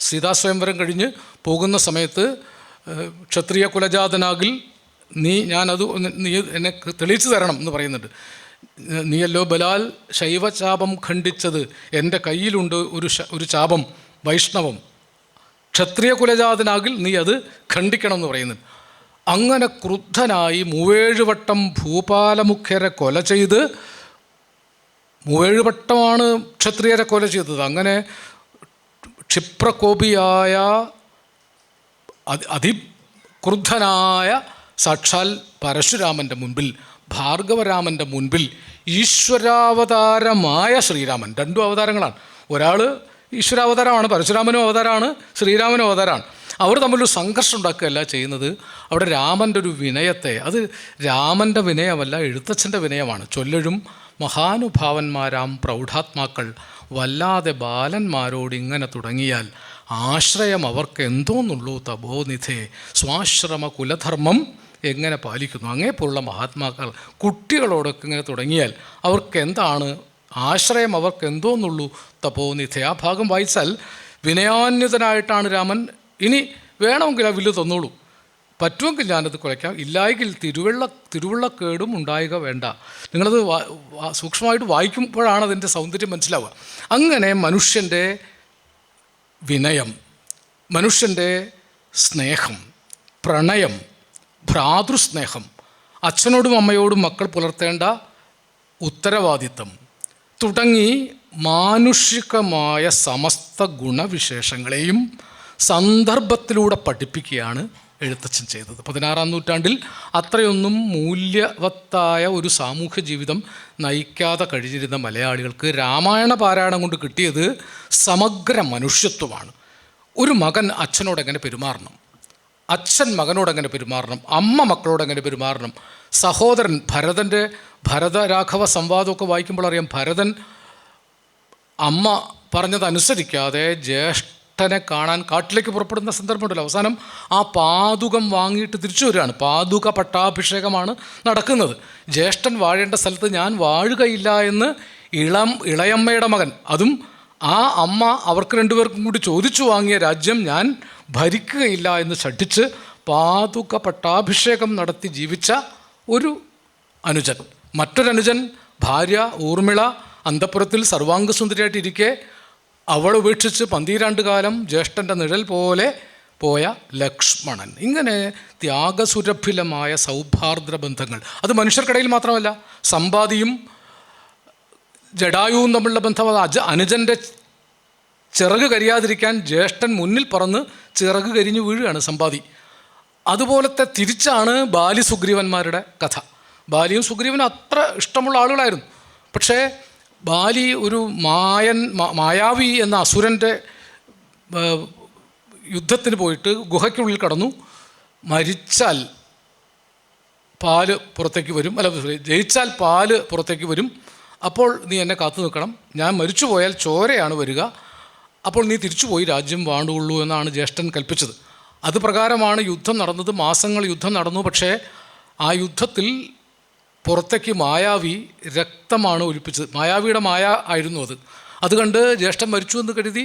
സീതാസ്വയംവരം കഴിഞ്ഞ് പോകുന്ന സമയത്ത് ക്ഷത്രിയ കുലജാതനാകിൽ നീ എന്നെ തെളിയിച്ചു തരണം എന്ന് പറയുന്നുണ്ട്. നീയല്ലോ ബലാൽ ശൈവചാപം ഖണ്ഡിച്ചത്, എൻ്റെ കയ്യിലുണ്ട് ഒരു ചാപം വൈഷ്ണവം, ക്ഷത്രിയ കുലജാതനാകിൽ നീ അത് ഖണ്ഡിക്കണം എന്ന് പറയുന്നുണ്ട്. അങ്ങനെ ക്രുദ്ധനായി 37 വട്ടം ഭൂപാലമുഖ്യരെ കൊല ചെയ്ത്, 37 വട്ടമാണ് ക്ഷത്രിയരെ കൊല ചെയ്തത്. അങ്ങനെ ക്ഷിപ്രകോപിയായ അതിക്രുദ്ധനായ സാക്ഷാൽ പരശുരാമൻ്റെ മുൻപിൽ, ഭാർഗവരാമൻ്റെ മുൻപിൽ ഈശ്വരാവതാരമായ ശ്രീരാമൻ, 2 അവതാരങ്ങളാണ്. ഒരാൾ ഈശ്വരാവതാരമാണ്, പരശുരാമനും അവതാരമാണ്, ശ്രീരാമനും അവതാരമാണ്. അവർ തമ്മിലൊരു സംഘർഷം ഉണ്ടാക്കുകയല്ല ചെയ്യുന്നത്. അവിടെ രാമൻ്റെ ഒരു വിനയത്തെ, അത് രാമൻ്റെ വിനയമല്ല എഴുത്തച്ഛൻ്റെ വിനയമാണ്. ചൊല്ലഴും മഹാനുഭാവന്മാരാം പ്രൗഢാത്മാക്കൾ വല്ലാതെ ബാലന്മാരോട് ഇങ്ങനെ തുടങ്ങിയാൽ ആശ്രയം അവർക്ക് എന്തോന്നുള്ളൂ തപോനിധേ, സ്വാശ്രമ കുലധർമ്മം എങ്ങനെ പാലിക്കുന്നു. അങ്ങേപ്പോലുള്ള മഹാത്മാക്കൾ കുട്ടികളോടൊക്കെ ഇങ്ങനെ തുടങ്ങിയാൽ അവർക്ക് എന്താണ് ആശ്രയം, അവർക്ക് എന്തോന്നുള്ളൂ തപോനിധേ. ആ ഭാഗം വായിച്ചാൽ വിനയാന്വിതനായിട്ടാണ് രാമൻ. ഇനി വേണമെങ്കിൽ ആ വില്ല് തന്നോളൂ, പറ്റുമെങ്കിൽ ഞാനത് കുലയ്ക്കാം, ഇല്ലായെങ്കിൽ തിരുവള്ളക്കേടും ഉണ്ടാവുക വേണ്ട. നിങ്ങളത് സൂക്ഷ്മമായിട്ട് വായിക്കുമ്പോഴാണ് അതിൻ്റെ സൗന്ദര്യം മനസ്സിലാവുക. അങ്ങനെ മനുഷ്യൻ്റെ വിനയം, മനുഷ്യൻ്റെ സ്നേഹം, പ്രണയം, ഭ്രാതൃസ്നേഹം, അച്ഛനോടും അമ്മയോടും മക്കൾ പുലർത്തേണ്ട ഉത്തരവാദിത്തം തുടങ്ങി മാനുഷികമായ സമസ്ത ഗുണവിശേഷങ്ങളെയും സന്ദർഭത്തിലൂടെ പഠിപ്പിക്കുകയാണ് എഴുത്തച്ഛൻ ചെയ്തത്. 16-ാം നൂറ്റാണ്ടിൽ അത്രയൊന്നും മൂല്യവത്തായ ഒരു സാമൂഹ്യ ജീവിതം നയിക്കാതെ കഴിഞ്ഞിരുന്ന മലയാളികൾക്ക് രാമായണ പാരായണം കൊണ്ട് കിട്ടിയത് സമഗ്ര മനുഷ്യത്വമാണ്. ഒരു മകൻ അച്ഛനോടെങ്ങനെ പെരുമാറണം, അച്ഛൻ മകനോടെങ്ങനെ പെരുമാറണം, അമ്മ മക്കളോടെങ്ങനെ പെരുമാറണം, സഹോദരൻ ഭരതരാഘവ സംവാദമൊക്കെ വായിക്കുമ്പോൾ അറിയാം, ഭരതൻ അമ്മ പറഞ്ഞതനുസരിക്കാതെ ജ്യേഷ്ഠനെ കാണാൻ കാട്ടിലേക്ക് പുറപ്പെടുന്ന സന്ദർഭമുണ്ടല്ലോ. അവസാനം ആ പാതുകം വാങ്ങിയിട്ട് തിരിച്ചു വരികയാണ്. പാതുക പട്ടാഭിഷേകമാണ് നടക്കുന്നത്. ജ്യേഷ്ഠൻ വാഴേണ്ട സ്ഥലത്ത് ഞാൻ വാഴുകയില്ല എന്ന് ഇളയമ്മയുടെ മകൻ, അതും ആ അമ്മ അവർക്ക് 2 പേർക്കും കൂടി ചോദിച്ചു വാങ്ങിയ രാജ്യം ഞാൻ ഭരിക്കുകയില്ല എന്ന് ശഠിച്ച് പാതുക പട്ടാഭിഷേകം നടത്തി ജീവിച്ച ഒരു അനുജൻ. മറ്റൊരനുജൻ ഭാര്യ ഊർമിള അന്തഃപുരത്തിൽ സർവാംഗസുന്ദരിയായിട്ടിരിക്കെ അവൾ ഉപേക്ഷിച്ച് 12 കാലം ജ്യേഷ്ഠൻ്റെ നിഴൽ പോലെ പോയ ലക്ഷ്മണൻ. ഇങ്ങനെ ത്യാഗസുരഭിലമായ സൗഹാർദ്ര ബന്ധങ്ങൾ, അത് മനുഷ്യർക്കിടയിൽ മാത്രമല്ല, സമ്പാദിയും ജഡായുവും തമ്മിലുള്ള ബന്ധം. അത് അനുജൻ്റെ ചിറക് കരിയാതിരിക്കാൻ ജ്യേഷ്ഠൻ മുന്നിൽ പറന്ന് ചിറക് കരിഞ്ഞു വീഴുകയാണ് സമ്പാദി. അതുപോലത്തെ തിരിച്ചാണ് ബാലി സുഗ്രീവന്മാരുടെ കഥ. ബാലിയും സുഗ്രീവനും അത്ര ഇഷ്ടമുള്ള ആളുകളായിരുന്നു. പക്ഷേ ബാലി ഒരു മായാവി എന്ന അസുരൻ്റെ യുദ്ധത്തിന് പോയിട്ട് ഗുഹയ്ക്കുള്ളിൽ കടന്നു. മരിച്ചാൽ പാല് പുറത്തേക്ക് വരും, ജയിച്ചാൽ പാല് പുറത്തേക്ക് വരും, അപ്പോൾ നീ എന്നെ കാത്തു നിൽക്കണം, ഞാൻ മരിച്ചു പോയാൽ ചോരയാണ് വരിക, അപ്പോൾ നീ തിരിച്ചുപോയി രാജ്യം വാണ്ടുകൊള്ളൂ എന്നാണ് ജ്യേഷ്ഠൻ കൽപ്പിച്ചത്. അത് പ്രകാരമാണ് യുദ്ധം നടന്നത്. മാസങ്ങൾ യുദ്ധം നടന്നു. പക്ഷേ ആ യുദ്ധത്തിൽ പുറത്തേക്ക് മായാവി രക്തമാണ് ഒലിപ്പിച്ചത്. മായാവിയുടെ മായ ആയിരുന്നു അത്. അത് കണ്ട് ജ്യേഷ്ഠൻ മരിച്ചു എന്ന് കരുതി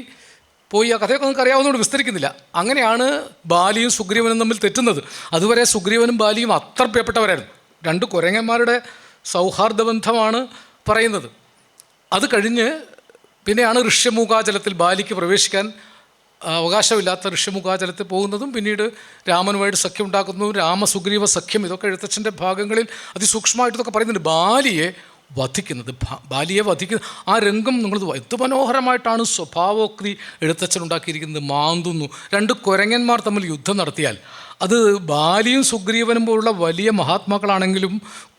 പോയി. ആ കഥയൊക്കെ നമുക്ക് അറിയാവുന്നതുകൊണ്ട് വിസ്തരിക്കുന്നില്ല. അങ്ങനെയാണ് ബാലിയും സുഗ്രീവനും തമ്മിൽ തെറ്റുന്നത്. അതുവരെ സുഗ്രീവനും ബാലിയും അത്ര പ്രിയപ്പെട്ടവരായിരുന്നു. രണ്ട് കുരങ്ങന്മാരുടെ സൗഹാർദ്ദ ബന്ധമാണ് പറയുന്നത്. അത് കഴിഞ്ഞ് പിന്നെയാണ് ഋഷ്യമുഖാചലത്തിൽ ബാലിക്ക് പ്രവേശിക്കാൻ അവകാശമില്ലാത്ത ഋഷ്യമുഖാചലത്തിൽ പോകുന്നതും പിന്നീട് രാമനുമായിട്ട് സഖ്യം ഉണ്ടാക്കുന്നതും രാമസുഗ്രീവ സഖ്യം, ഇതൊക്കെ എഴുത്തച്ഛൻ്റെ ഭാഗങ്ങളിൽ അതിസൂക്ഷ്മമായിട്ട് ഇതൊക്കെ പറയുന്നുണ്ട്. ബാലിയെ വധിക്കുന്ന ആ രംഗം നിങ്ങൾ എന്ത് മനോഹരമായിട്ടാണ് സ്വഭാവോക്തി എഴുത്തച്ഛൻ ഉണ്ടാക്കിയിരിക്കുന്നത്. മാന്തുന്നു. രണ്ട് കുരങ്ങന്മാർ തമ്മിൽ യുദ്ധം നടത്തിയാൽ അത് ബാലിയും സുഗ്രീവനും പോലുള്ള വലിയ മഹാത്മാക്കളാണെങ്കിലും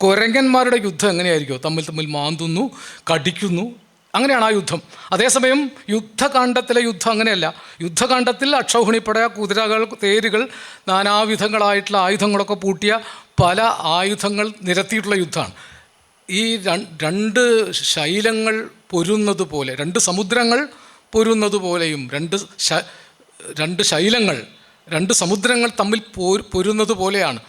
കുരങ്ങന്മാരുടെ യുദ്ധം എങ്ങനെയായിരിക്കും? തമ്മിൽ മാന്തുന്നു, കടിക്കുന്നു. അങ്ങനെയാണ് ആ യുദ്ധം. അതേസമയം യുദ്ധകാണ്ഡത്തിലെ യുദ്ധം അങ്ങനെയല്ല. യുദ്ധകാണ്ഡത്തിൽ അക്ഷൗഹിണിപ്പട, കുതിരകൾ, തേരുകൾ, നാനാവിധങ്ങളായിട്ടുള്ള ആയുധങ്ങളൊക്കെ പൂട്ടിയ പല ആയുധങ്ങൾ നിരത്തിയിട്ടുള്ള യുദ്ധമാണ്. ഈ രണ്ട് ശൈലങ്ങൾ പൊരുന്നത് പോലെ, രണ്ട് സമുദ്രങ്ങൾ പൊരുന്നത് പോലെയും, രണ്ട് ശൈലങ്ങൾ, രണ്ട് സമുദ്രങ്ങൾ തമ്മിൽ പൊരുന്നത് പോലെയാണ്.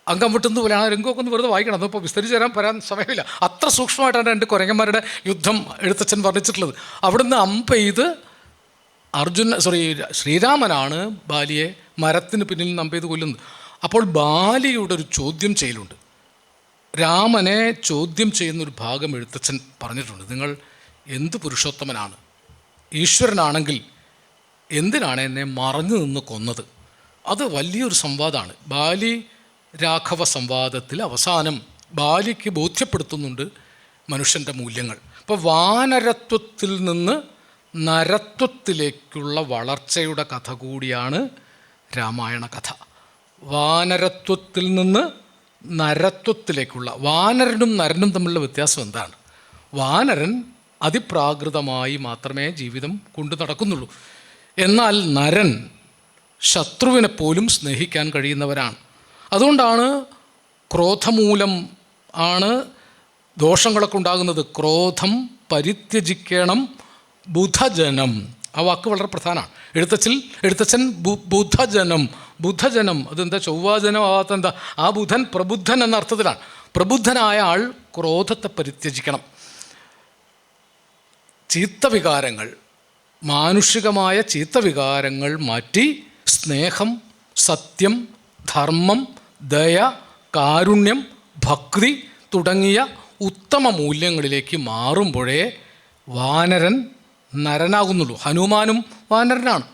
അംഗം വിട്ടുന്നത് പോലെയാണ്. രംഗമൊക്കെ ഒന്ന് വെറുതെ വൈകണം, അതിപ്പോൾ വിസ്തരിച്ച് വരാൻ സമയമില്ല. അത്ര സൂക്ഷ്മമായിട്ടാണ് രണ്ട് കുരങ്ങന്മാരുടെ യുദ്ധം എഴുത്തച്ഛൻ വർണ്ണിച്ചിട്ടുള്ളത്. അവിടുന്ന് അമ്പെയ്ത് ശ്രീരാമനാണ് ബാലിയെ മരത്തിന് പിന്നിൽ നിന്ന് അമ്പെയ്ത് കൊല്ലുന്നത്. അപ്പോൾ ബാലിയുടെ ഒരു ചോദ്യം ചെയ്യലുണ്ട്. രാമനെ ചോദ്യം ചെയ്യുന്നൊരു ഭാഗം എഴുത്തച്ഛൻ പറഞ്ഞിട്ടുണ്ട്. നിങ്ങൾ എന്ത് പുരുഷോത്തമനാണ്? ഈശ്വരനാണെങ്കിൽ എന്തിനാണ് എന്നെ മറഞ്ഞു നിന്ന് കൊന്നത്? അത് വലിയൊരു സംവാദമാണ്. ബാലി രാഘവ സംവാദത്തിൽ അവസാനം ബാലിക്ക് ബോധ്യപ്പെടുത്തുന്നുണ്ട് മനുഷ്യൻ്റെ മൂല്യങ്ങൾ. അപ്പോൾ വാനരത്വത്തിൽ നിന്ന് നരത്വത്തിലേക്കുള്ള വളർച്ചയുടെ കഥ കൂടിയാണ് രാമായണ കഥ. വാനരത്വത്തിൽ നിന്ന് നരത്വത്തിലേക്കുള്ള, വാനരനും നരനും തമ്മിലുള്ള വ്യത്യാസം എന്താണ്? വാനരൻ അതിപ്രാകൃതമായി മാത്രമേ ജീവിതം കൊണ്ടു നടക്കുന്നുള്ളൂ. എന്നാൽ നരൻ ശത്രുവിനെ പോലും സ്നേഹിക്കാൻ കഴിയുന്നവരാണ്. അതുകൊണ്ടാണ് ക്രോധമൂലം ആണ് ദോഷങ്ങളൊക്കെ ഉണ്ടാകുന്നത്. ക്രോധം പരിത്യജിക്കണം ബുധജനം. ആ വാക്ക് വളരെ പ്രധാനമാണ്. എഴുത്തച്ഛൻ ബുധജനം അതെന്താ ചൊവ്വാജനം ആവാത്ത എന്താ? ആ ബുധൻ പ്രബുദ്ധൻ എന്ന അർത്ഥത്തിലാണ്. പ്രബുദ്ധനായ ആൾ ക്രോധത്തെ പരിത്യജിക്കണം. ചീത്തവികാരങ്ങൾ, മാനുഷികമായ ചീത്തവികാരങ്ങൾ മാറ്റി സ്നേഹം, സത്യം, ധർമ്മം, ദയ, കാരുണ്യം, ഭക്തി തുടങ്ങിയ ഉത്തമ മൂല്യങ്ങളിലേക്ക് മാറുമ്പോഴേ വാനരൻ നരനാകുന്നുള്ളൂ. ഹനുമാനും വാനരനാണ്.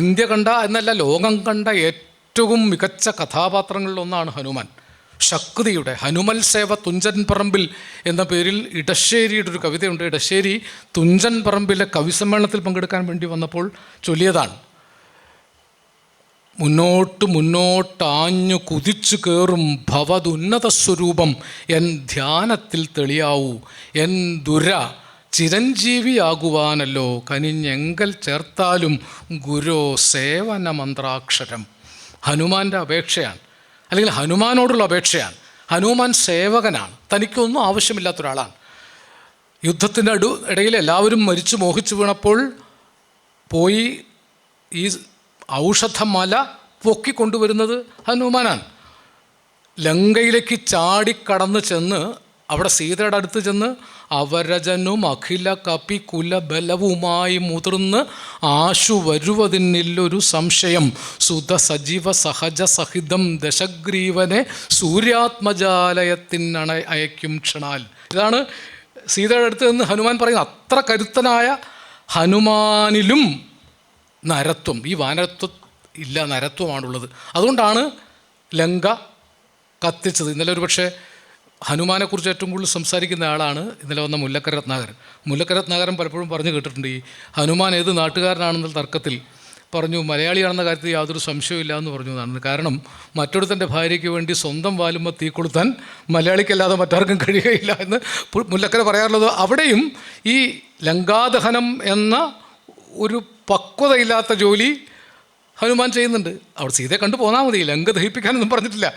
ഇന്ത്യ കണ്ട എന്നല്ല, ലോകം കണ്ട ഏറ്റവും മികച്ച കഥാപാത്രങ്ങളിലൊന്നാണ് ഹനുമാൻ. ശക്തിയുടെ ഹനുമൽ സേവ തുഞ്ചൻ പറമ്പിൽ എന്ന പേരിൽ ഇടശ്ശേരിയുടെ ഒരു കവിതയുണ്ട്. ഇടശ്ശേരി തുഞ്ചൻ പറമ്പിലെ കവിസമ്മേളനത്തിൽ പങ്കെടുക്കാൻ വേണ്ടി വന്നപ്പോൾ ചൊല്ലിയതാണ്. മുന്നോട്ടാഞ്ഞു കുതിച്ചു കയറും ഭവതുന്നത സ്വരൂപം എൻ ധ്യാനത്തിൽ തെളിയാവൂ, എൻ ദുര ചിരഞ്ജീവിയാകുവാനല്ലോ കനിഞ്ഞെങ്കൽ ചേർത്താലും ഗുരോ സേവന മന്ത്രാക്ഷരം. ഹനുമാൻ്റെ അപേക്ഷയാണ്, അല്ലെങ്കിൽ ഹനുമാനോടുള്ള അപേക്ഷയാണ്. ഹനുമാൻ സേവകനാണ്, തനിക്കൊന്നും ആവശ്യമില്ലാത്തൊരാളാണ്. യുദ്ധത്തിൻ്റെ ഇടയിൽ എല്ലാവരും മരിച്ചു മോഹിച്ചു വീണപ്പോൾ പോയി ഈ ഔഷധമല പൊക്കിക്കൊണ്ടുവരുന്നത് ഹനുമാനാണ്. ലങ്കയിലേക്ക് ചാടിക്കടന്ന് ചെന്ന് അവിടെ സീതയുടെ അടുത്ത് ചെന്ന് അവരജനും അഖില കപി കുലബലവുമായി മുതിർന്ന് ആശു വരുവതിനില്ലൊരു സംശയം സുത സജീവ സഹജ സഹിതം ദശഗ്രീവനെ സൂര്യാത്മജാലയത്തിനണ അയക്കും ക്ഷണാൽ. ഇതാണ് സീതയുടെ അടുത്ത് നിന്ന് ഹനുമാൻ പറയുന്നത്. അത്ര കരുത്തനായ ഹനുമാനിലും നരത്വം, ഈ വാനരത്വം ഇല്ല, നരത്വമാണുള്ളത്. അതുകൊണ്ടാണ് ലങ്ക കത്തിച്ചത്. ഇന്നലെ ഒരു പക്ഷേ ഹനുമാനെക്കുറിച്ച് ഏറ്റവും കൂടുതൽ സംസാരിക്കുന്ന ആളാണ് ഇന്നലെ വന്ന മുല്ലക്കര രത്നാകരൻ. മുല്ലക്കര രത്നാകരൻ പലപ്പോഴും പറഞ്ഞു കേട്ടിട്ടുണ്ട്, ഈ ഹനുമാൻ ഏത് നാട്ടുകാരനാണെന്നുള്ള തർക്കത്തിൽ പറഞ്ഞു മലയാളിയാണെന്ന കാര്യത്തിൽ യാതൊരു സംശയമില്ല എന്ന് പറഞ്ഞു എന്നാണ്. കാരണം മറ്റൊരുത്തൻ്റെ ഭാര്യയ്ക്ക് വേണ്ടി സ്വന്തം വാലുമ്പോൾ തീ കൊളുത്താൻ മലയാളിക്കല്ലാതെ മറ്റാർക്കും കഴിയുകയില്ല എന്ന് മുല്ലക്കര പറയാറുള്ളത്. അവിടെയും ഈ ലങ്കാദഹനം എന്ന ഒരു പക്വതയില്ലാത്ത ജോലി ഹനുമാൻ ചെയ്യുന്നുണ്ട്. അവിടെ സീതയെ കണ്ടു പോന്നാൽ മതി, ലങ്ക ദഹിപ്പിക്കാനൊന്നും പറഞ്ഞിട്ടില്ല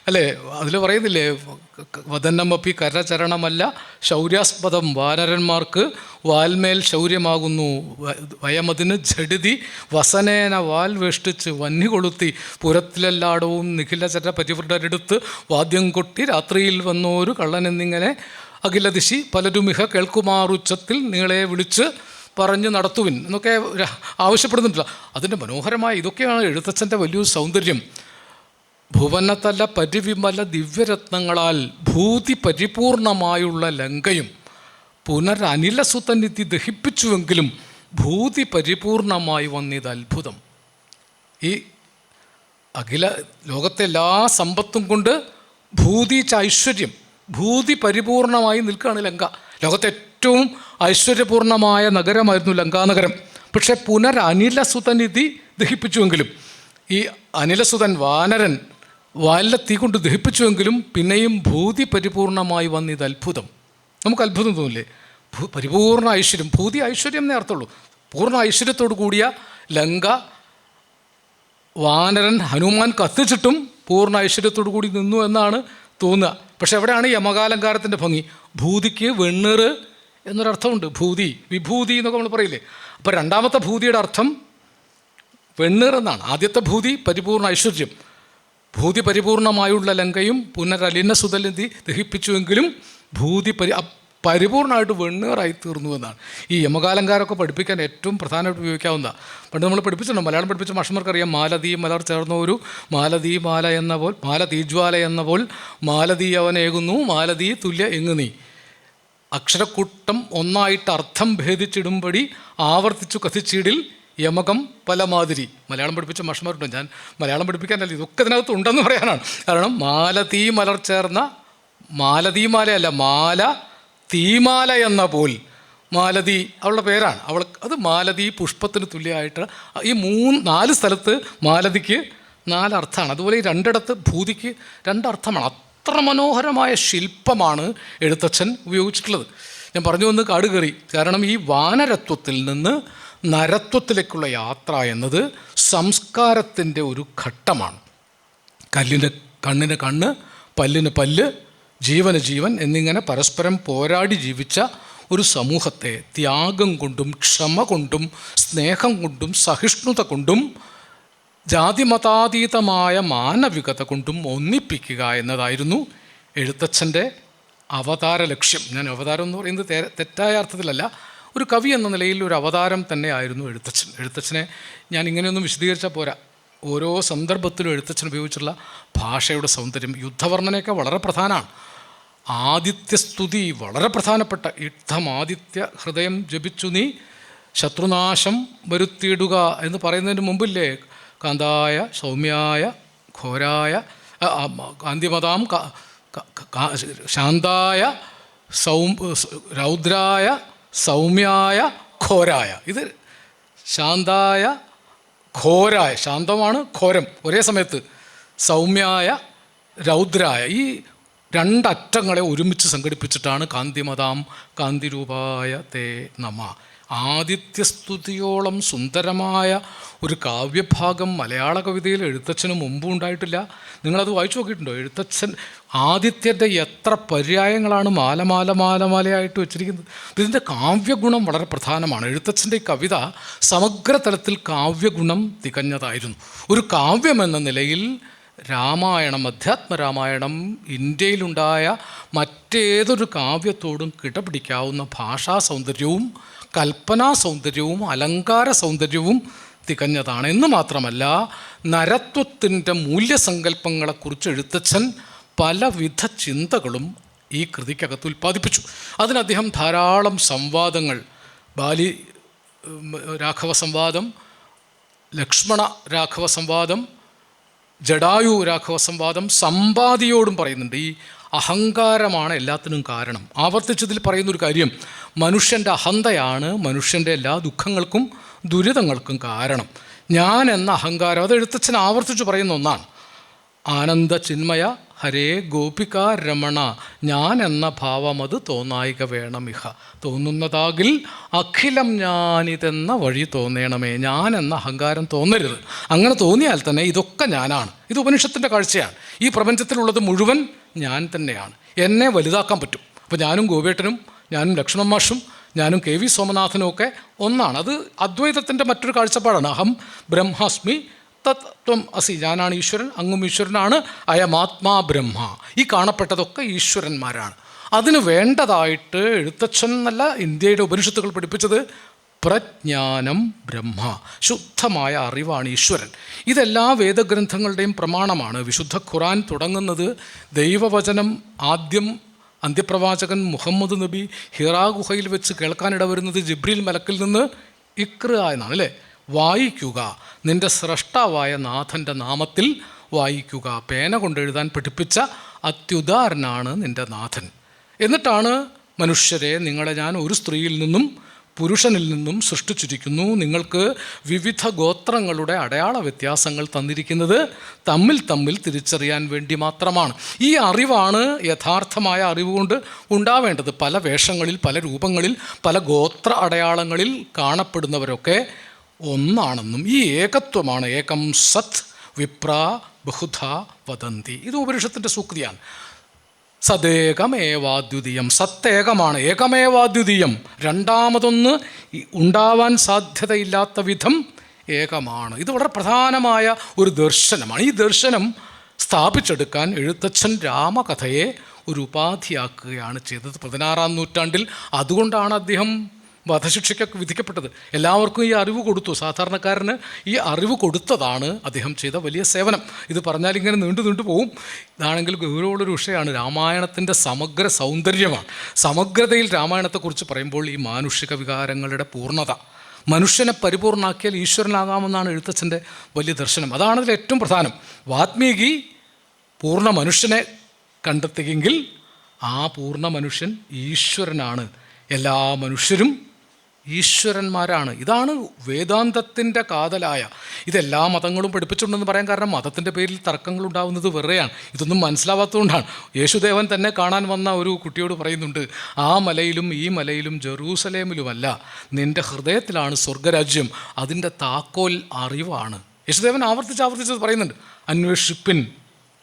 അല്ലേ. അതിൽ പറയുന്നില്ലേ, വദന്നമപ്പി കരചരണമല്ല ശൗര്യാസ്പദം, വാനരന്മാർക്ക് വാൽമേൽ ശൗര്യമാകുന്നു, വയമതിന് ജഡിതി വസനേന വാൽ വെഷ്ടിച്ച് വന്നി കൊളുത്തി പുരത്തിലെല്ലാടവും നിഖിലചര പരിവൃഢരെടുത്ത് വാദ്യം കൊട്ടി രാത്രിയിൽ വന്നോരു കള്ളനെന്നിങ്ങനെ അഖിലദിശി പലരുമിഹ കേൾക്കുമാറുച്ചത്തിൽ നീളെ വിളിച്ച് പറഞ്ഞ് നടത്തുവിൻ എന്നൊക്കെ ആവശ്യപ്പെടുന്നുണ്ടല്ലോ. അതിൻ്റെ മനോഹരമായ ഇതൊക്കെയാണ് എഴുത്തച്ഛൻ്റെ വലിയൊരു സൗന്ദര്യം. ഭുവനതല പരിവിമല ദിവ്യരത്നങ്ങളാൽ ഭൂതി പരിപൂർണമായുള്ള ലങ്കയും പുനരനിലസുതനിധി ദഹിപ്പിച്ചുവെങ്കിലും ഭൂതി പരിപൂർണമായി വന്നിത് അത്ഭുതം. ഈ അഖില ലോകത്തെ എല്ലാ സമ്പത്തും കൊണ്ട് ഭൂതിച്ച ഐശ്വര്യം, ഭൂതി പരിപൂർണമായി നിൽക്കുകയാണ് ലങ്ക. ലോകത്തെ ഏറ്റവും ഐശ്വര്യപൂർണമായ നഗരമായിരുന്നു ലങ്കാനഗരം. പക്ഷേ പുനരനിലസുതനിധി ദഹിപ്പിച്ചുവെങ്കിലും, ഈ അനിലസുതൻ വാനരൻ വാലിലെ തീ കൊണ്ട് ദഹിപ്പിച്ചുവെങ്കിലും പിന്നെയും ഭൂതി പരിപൂർണമായി വന്നിത് അത്ഭുതം. നമുക്ക് അത്ഭുതം തോന്നില്ലേ? പരിപൂർണ ഐശ്വര്യം, ഭൂതി ഐശ്വര്യം എന്നേ അർത്ഥമുള്ളൂ. പൂർണ്ണ ഐശ്വര്യത്തോടു കൂടിയ ലങ്ക വാനരൻ ഹനുമാൻ കത്തിച്ചിട്ടും പൂർണ്ണ ഐശ്വര്യത്തോടു കൂടി നിന്നു എന്നാണ് തോന്നുക. പക്ഷെ എവിടെയാണ് യമകാലങ്കാരത്തിൻ്റെ ഭംഗി? ഭൂതിക്ക് വെണ്ണീറ് എന്നൊരർത്ഥമുണ്ട്. ഭൂതി, വിഭൂതി എന്നൊക്കെ നമ്മൾ പറയില്ലേ. അപ്പോൾ രണ്ടാമത്തെ ഭൂതിയുടെ അർത്ഥം വെണ്ണീർ എന്നാണ്. ആദ്യത്തെ ഭൂതി പരിപൂർണ ഐശ്വര്യം, ഭൂതി പരിപൂർണമായുള്ള ലങ്കയും പുനരലിനസുതനിധി ദഹിപ്പിച്ചുവെങ്കിലും ഭൂതി പരിപൂർണമായിട്ട് വെണ്ണീറായി തീർന്നു എന്നാണ്. ഈ യമകാലങ്കാരമൊക്കെ പഠിപ്പിക്കാൻ ഏറ്റവും പ്രധാനമായിട്ട് ഉപയോഗിക്കാവുന്നതാണ്. പണ്ട് നമ്മൾ പഠിപ്പിച്ചിട്ടുണ്ട്, മലയാളം പഠിപ്പിച്ച മാഷന്മാർക്കറിയാം. മാലതീ മലർ ചേർന്നൊരു മാലതീ മാല എന്ന പോൽ, മാല തീജ്വാല എന്ന പോൽ മാലതീ അവനേകുന്നു മാലതീ തുല്യ എങ്ങു നീ. അക്ഷരക്കൂട്ടം ഒന്നായിട്ട് അർത്ഥം ഭേദിച്ചിടുമ്പടി ആവർത്തിച്ചു കഥിച്ചിടിൽ യമകം പല മാതിരി. മലയാളം പഠിപ്പിച്ച മാഷന്മാരുണ്ട്. ഞാൻ മലയാളം പഠിപ്പിക്കാനല്ല, ഇതൊക്കെ ഇതിനകത്ത് ഉണ്ടെന്ന് പറയാനാണ്. കാരണം മാലതീ മലർ ചേർന്ന, മാലതീമാലയല്ല, മാല തീമാല എന്ന പോൽ, മാലതി അവളുടെ പേരാണ്. അത് മാലതി പുഷ്പത്തിന് തുല്യമായിട്ട് ഈ 4 സ്ഥലത്ത് മാലതിക്ക് 4 അർത്ഥമാണ്. അതുപോലെ ഈ 2 ഇടത്ത് ഭൂതിക്ക് 2 അർത്ഥമാണ്. അത്ര മനോഹരമായ ശില്പമാണ് എഴുത്തച്ഛൻ ഉപയോഗിച്ചിട്ടുള്ളത്. ഞാൻ പറഞ്ഞു വന്ന് കാട് കയറി. കാരണം ഈ വാനരത്വത്തിൽ നിന്ന് നരത്വത്തിലേക്കുള്ള യാത്ര എന്നത് സംസ്കാരത്തിൻ്റെ ഒരു ഘട്ടമാണ്. കണ്ണിന് കണ്ണ്, പല്ലിന് പല്ല്, ജീവന് ജീവൻ എന്നിങ്ങനെ പരസ്പരം പോരാടി ജീവിച്ച ഒരു സമൂഹത്തെ ത്യാഗം കൊണ്ടും ക്ഷമ കൊണ്ടും സ്നേഹം കൊണ്ടും സഹിഷ്ണുത കൊണ്ടും ജാതിമതാതീതമായ മാനവികത കൊണ്ടും ഒന്നിപ്പിക്കുക എന്നതായിരുന്നു എഴുത്തച്ഛൻ്റെ അവതാര ലക്ഷ്യം. ഞാൻ അവതാരം എന്ന് പറയുന്നത് തെറ്റായ അർത്ഥത്തിലല്ല, ഒരു കവി എന്ന നിലയിൽ ഒരു അവതാരം തന്നെയായിരുന്നു എഴുത്തച്ഛൻ. എഴുത്തച്ഛനെ ഞാൻ ഇങ്ങനെയൊന്നും വിശദീകരിച്ചാൽ പോരാ. ഓരോ സന്ദർഭത്തിലും എഴുത്തച്ഛൻ ഉപയോഗിച്ചുള്ള ഭാഷയുടെ സൗന്ദര്യം, യുദ്ധവർണ്ണനയൊക്കെ വളരെ പ്രധാനമാണ്. ആദിത്യസ്തുതി വളരെ പ്രധാനപ്പെട്ട. യുദ്ധമാദിത്യ ഹൃദയം ജപിച്ചു നീ ശത്രുനാശം വരുത്തിയിടുക എന്ന് പറയുന്നതിന് മുമ്പില്ലേ കാന്തായ സൗമ്യായ ഘോരായ കാന്തിമതാം ശാന്തായ രൗദ്രായ സൗമ്യായ ഘോരായ. ഇത് ശാന്തായ ഘോരായ, ശാന്തമാണ്, ഘോരം ഒരേ സമയത്ത്, സൗമ്യായ രൗദ്രായ. ഈ 2 അറ്റങ്ങളെ ഒരുമിച്ച് സംഘടിപ്പിച്ചിട്ടാണ് കാന്തിമതാം കാന്തിരൂപായ തേ നമ. ആദിത്യസ്തുതിയോളം സുന്ദരമായ ഒരു കാവ്യഭാഗം മലയാള കവിതയിൽ എഴുത്തച്ഛന് മുമ്പും ഉണ്ടായിട്ടില്ല. നിങ്ങളത് വായിച്ചു നോക്കിയിട്ടുണ്ടോ? എഴുത്തച്ഛൻ ആദിത്യൻ്റെ എത്ര പര്യായങ്ങളാണ് മാലയായിട്ട് വെച്ചിരിക്കുന്നത്. ഇതിൻ്റെ കാവ്യഗുണം വളരെ പ്രധാനമാണ്. എഴുത്തച്ഛൻ്റെ ഈ കവിത സമഗ്ര തലത്തിൽ കാവ്യഗുണം തികഞ്ഞതായിരുന്നു. ഒരു കാവ്യം എന്ന നിലയിൽ രാമായണം, അധ്യാത്മരാമായണം ഇന്ത്യയിലുണ്ടായ മറ്റേതൊരു കാവ്യത്തോടും കിടപിടിക്കാവുന്ന ഭാഷാ സൗന്ദര്യവും കൽപ്പനാ സൗന്ദര്യവും അലങ്കാര സൗന്ദര്യവും തികഞ്ഞതാണ്. എന്ന് മാത്രമല്ല, നരത്വത്തിൻ്റെ മൂല്യസങ്കല്പങ്ങളെക്കുറിച്ച് എഴുത്തച്ഛൻ പലവിധ ചിന്തകളും ഈ കൃതിക്കകത്ത് ഉൽപ്പാദിപ്പിച്ചു. അതിന് അദ്ദേഹം ധാരാളം സംവാദങ്ങൾ, ബാലി രാഘവ സംവാദം, ലക്ഷ്മണ രാഘവ സംവാദം, ജഡായു രാഘവ സംവാദം, സമ്പാദിയോടും പറയുന്നുണ്ട്. ഈ അഹങ്കാരമാണ് എല്ലാത്തിനും കാരണം. ആവർത്തിച്ചതിൽ പറയുന്നൊരു കാര്യം, മനുഷ്യൻ്റെ അഹന്തയാണ് മനുഷ്യൻ്റെ എല്ലാ ദുഃഖങ്ങൾക്കും ദുരിതങ്ങൾക്കും കാരണം. ഞാൻ എന്ന അഹങ്കാരം, അത് എഴുത്തച്ഛൻ ആവർത്തിച്ച് പറയുന്ന ഒന്നാണ്. ആനന്ദ ചിന്മയ ഹരേ ഗോപിക രമണ, ഞാൻ എന്ന ഭാവം അത് തോന്നായിക വേണമിഹ. തോന്നുന്നതാകിൽ അഖിലം ഞാനിതെന്ന വഴി തോന്നണമേ. ഞാൻ എന്ന അഹങ്കാരം തോന്നരുത്. അങ്ങനെ തോന്നിയാൽ തന്നെ ഇതൊക്കെ ഞാനാണ്. ഇത് ഉപനിഷത്തിൻ്റെ കാഴ്ചയാണ്. ഈ പ്രപഞ്ചത്തിലുള്ളത് മുഴുവൻ ഞാൻ തന്നെയാണ്. എന്നെ വലുതാക്കാൻ പറ്റും. അപ്പോൾ ഞാനും ഗോപേട്ടനും, ഞാനും ലക്ഷ്മണൻ മാഷും, ഞാനും കെ വി സോമനാഥനും ഒക്കെ ഒന്നാണ്. അത് അദ്വൈതത്തിൻ്റെ മറ്റൊരു കാഴ്ചപ്പാടാണ്. അഹം ബ്രഹ്മാസ്മി തത്വം അസി, ഞാനാണ് ഈശ്വരൻ, അങ്ങും ഈശ്വരനാണ്, അയമാത്മാ ബ്രഹ്മ. ഈ കാണപ്പെട്ടതൊക്കെ ഈശ്വരന്മാരാണ്. അതിന് വേണ്ടതായിട്ട് എഴുത്തച്ഛൻ എന്നല്ല, ഇന്ത്യയുടെ ഉപനിഷത്തുകൾ പഠിപ്പിച്ചത് പ്രജ്ഞാനം ബ്രഹ്മ, ശുദ്ധമായ അറിവാണ് ഈശ്വരൻ. ഇതെല്ലാ വേദഗ്രന്ഥങ്ങളുടെയും പ്രമാണമാണ്. വിശുദ്ധ ഖുറാൻ തുടങ്ങുന്നത് ദൈവവചനം ആദ്യം അന്ത്യപ്രവാചകൻ മുഹമ്മദ് നബി ഹിറാ ഗുഹയിൽ വെച്ച് കേൾക്കാനിട വരുന്നത് ജിബ്രീൽ മലക്കിൽ നിന്ന് ഇക്ര എന്നാണ്, അല്ലേ? വായിക്കുക, നിൻ്റെ സ്രഷ്ടാവായ നാഥൻ്റെ നാമത്തിൽ വായിക്കുക. പേന കൊണ്ടെഴുതാൻ പഠിപ്പിച്ച അത്യുദാരനാണ് നിൻ്റെ നാഥൻ. എന്നിട്ടാണ് മനുഷ്യരെ, നിങ്ങളെ ഞാൻ ഒരു സ്ത്രീയിൽ നിന്നും പുരുഷനിൽ നിന്നും സൃഷ്ടിച്ചിരിക്കുന്നു. നിങ്ങൾക്ക് വിവിധ ഗോത്രങ്ങളുടെ അടയാള വ്യത്യാസങ്ങൾ തന്നിരിക്കുന്നത് തമ്മിൽ തമ്മിൽ തിരിച്ചറിയാൻ വേണ്ടി മാത്രമാണ്. ഈ അറിവാണ് യഥാർത്ഥമായ അറിവ് കൊണ്ട് ഉണ്ടാവേണ്ടത്. പല വേഷങ്ങളിൽ, പല രൂപങ്ങളിൽ, പല ഗോത്ര അടയാളങ്ങളിൽ കാണപ്പെടുന്നവരൊക്കെ ഒന്നാണെന്നും ഈ ഏകത്വമാണ്. ഏകം സത് വിപ്ര ബഹുധ വദന്തി. ഇത് ഉപനിഷത്തിൻ്റെ സൂക്തിയാണ്. സദേകമേവാദ്വിതീയം, സത്തേകമാണ്, ഏകമേവാദ്വിതീയം, രണ്ടാമതൊന്ന് ഉണ്ടാവാൻ സാധ്യതയില്ലാത്ത വിധം ഏകമാണ്. ഇത് വളരെ പ്രധാനമായ ഒരു ദർശനമാണ്. ഈ ദർശനം സ്ഥാപിച്ചെടുക്കാൻ എഴുത്തച്ഛൻ രാമകഥയെ ഒരു ഉപാധിയാക്കുകയാണ് ചെയ്തത് 16-ാം നൂറ്റാണ്ടിൽ. അതുകൊണ്ടാണ് അദ്ദേഹം വധശിക്ഷയ്ക്കൊക്കെ വിധിക്കപ്പെട്ടത്. എല്ലാവർക്കും ഈ അറിവ് കൊടുത്തു. സാധാരണക്കാരന് ഈ അറിവ് കൊടുത്തതാണ് അദ്ദേഹം ചെയ്ത വലിയ സേവനം. ഇത് പറഞ്ഞാൽ ഇങ്ങനെ നീണ്ടു പോകും. ഇതാണെങ്കിൽ ഗൗരവമുള്ളൊരു വിഷയമാണ്. രാമായണത്തിൻ്റെ സമഗ്ര സൗന്ദര്യമാണ്. സമഗ്രതയിൽ രാമായണത്തെക്കുറിച്ച് പറയുമ്പോൾ ഈ മാനുഷിക വികാരങ്ങളുടെ പൂർണ്ണത, മനുഷ്യനെ പരിപൂർണ്ണാക്കിയാൽ ഈശ്വരനാകാമെന്നാണ് എഴുത്തച്ഛൻ്റെ വലിയ ദർശനം. അതാണ് അതിൽ ഏറ്റവും പ്രധാനം. വാത്മീകി പൂർണ്ണ മനുഷ്യനെ കണ്ടെത്തിയെങ്കിൽ ആ പൂർണ്ണ മനുഷ്യൻ ഈശ്വരനാണ്. എല്ലാ മനുഷ്യരും ഈശ്വരന്മാരാണ്. ഇതാണ് വേദാന്തത്തിൻ്റെ കാതലായ. ഇതെല്ലാ മതങ്ങളും പഠിപ്പിച്ചിട്ടുണ്ടെന്ന് പറയാൻ കാരണം മതത്തിൻ്റെ പേരിൽ തർക്കങ്ങൾ ഉണ്ടാകുന്നത് വെറുതെയാണ്. ഇതൊന്നും മനസ്സിലാവാത്തതുകൊണ്ടാണ്. യേശുദേവൻ തന്നെ കാണാൻ വന്ന ഒരു കുട്ടിയോട് പറയുന്നുണ്ട്, ആ മലയിലും ഈ മലയിലും ജെറൂസലേമിലുമല്ല, നിൻ്റെ ഹൃദയത്തിലാണ് സ്വർഗരാജ്യം, അതിൻ്റെ താക്കോൽ അറിവാണ്. യേശുദേവൻ ആവർത്തിച്ച് പറയുന്നുണ്ട്, അന്വേഷിപ്പിൻ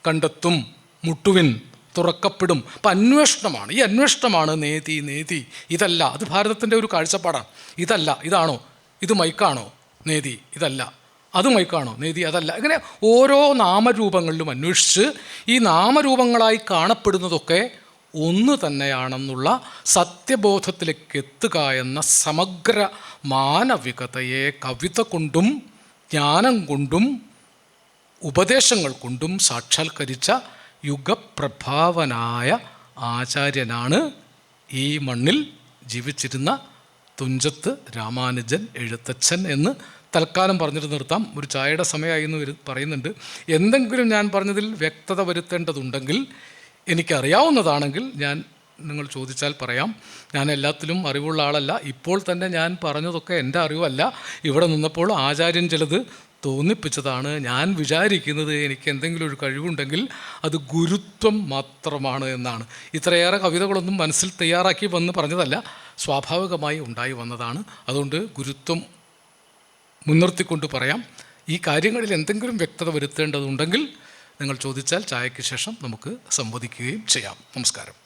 കണ്ടെത്തും, മുട്ടുവിൻ തുറക്കപ്പെടും. അപ്പം അന്വേഷണമാണ്. ഈ അന്വേഷണമാണ് നേതി. ഇതല്ല, അത് ഭാരതത്തിൻ്റെ ഒരു കാഴ്ചപ്പാടാണ്. ഇതല്ല, ഇതാണോ, ഇത് മൈക്കാണോ, നേതി ഇതല്ല, അത് മൈക്കാണോ, നേതി അതല്ല. ഇങ്ങനെ ഓരോ നാമരൂപങ്ങളിലും അന്വേഷിച്ച് ഈ നാമരൂപങ്ങളായി കാണപ്പെടുന്നതൊക്കെ ഒന്ന് തന്നെയാണെന്നുള്ള സത്യബോധത്തിലേക്ക് എത്തുക എന്ന സമഗ്ര മാനവികതയെ കവിത കൊണ്ടും ജ്ഞാനം കൊണ്ടും ഉപദേശങ്ങൾ കൊണ്ടും സാക്ഷാത്കരിച്ച യുഗപ്രഭാവനായ ആചാര്യനാണ് ഈ മണ്ണിൽ ജീവിച്ചിരുന്ന തുഞ്ചത്ത് രാമാനുജൻ എഴുത്തച്ഛൻ എന്ന് തൽക്കാലം പറഞ്ഞിട്ട് നിർത്താം. ഒരു ചായയുടെ സമയമായി എന്ന് പറയുന്നുണ്ട്. എന്തെങ്കിലും ഞാൻ പറഞ്ഞതിൽ വ്യക്തത വരുത്തേണ്ടതുണ്ടെങ്കിൽ, എനിക്കറിയാവുന്നതാണെങ്കിൽ ഞാൻ നിങ്ങൾ ചോദിച്ചാൽ പറയാം. ഞാൻ എല്ലാത്തിലും അറിവുള്ള ആളല്ല. ഇപ്പോൾ തന്നെ ഞാൻ പറഞ്ഞതൊക്കെ എൻ്റെ അറിവല്ല. ഇവിടെ നിന്നപ്പോൾ ആചാര്യൻ ചിലത് തോന്നിപ്പിച്ചതാണ്. ഞാൻ വിചാരിക്കുന്നത് എനിക്ക് എന്തെങ്കിലും ഒരു കഴിവുണ്ടെങ്കിൽ അത് ഗുരുത്വം മാത്രമാണ് എന്നാണ്. ഇത്രയേറെ കവിതകളൊന്നും മനസ്സിൽ തയ്യാറാക്കി വന്ന് പറഞ്ഞതല്ല, സ്വാഭാവികമായി ഉണ്ടായി വന്നതാണ്. അതുകൊണ്ട് ഗുരുത്വം മുൻനിർത്തിക്കൊണ്ട് പറയാം. ഈ കാര്യങ്ങളിൽ എന്തെങ്കിലും വ്യക്തത വരുത്തേണ്ടതുണ്ടെങ്കിൽ നിങ്ങൾ ചോദിച്ചാൽ ചായയ്ക്ക് ശേഷം നമുക്ക് സംവദിക്കുകയും ചെയ്യാം. നമസ്കാരം.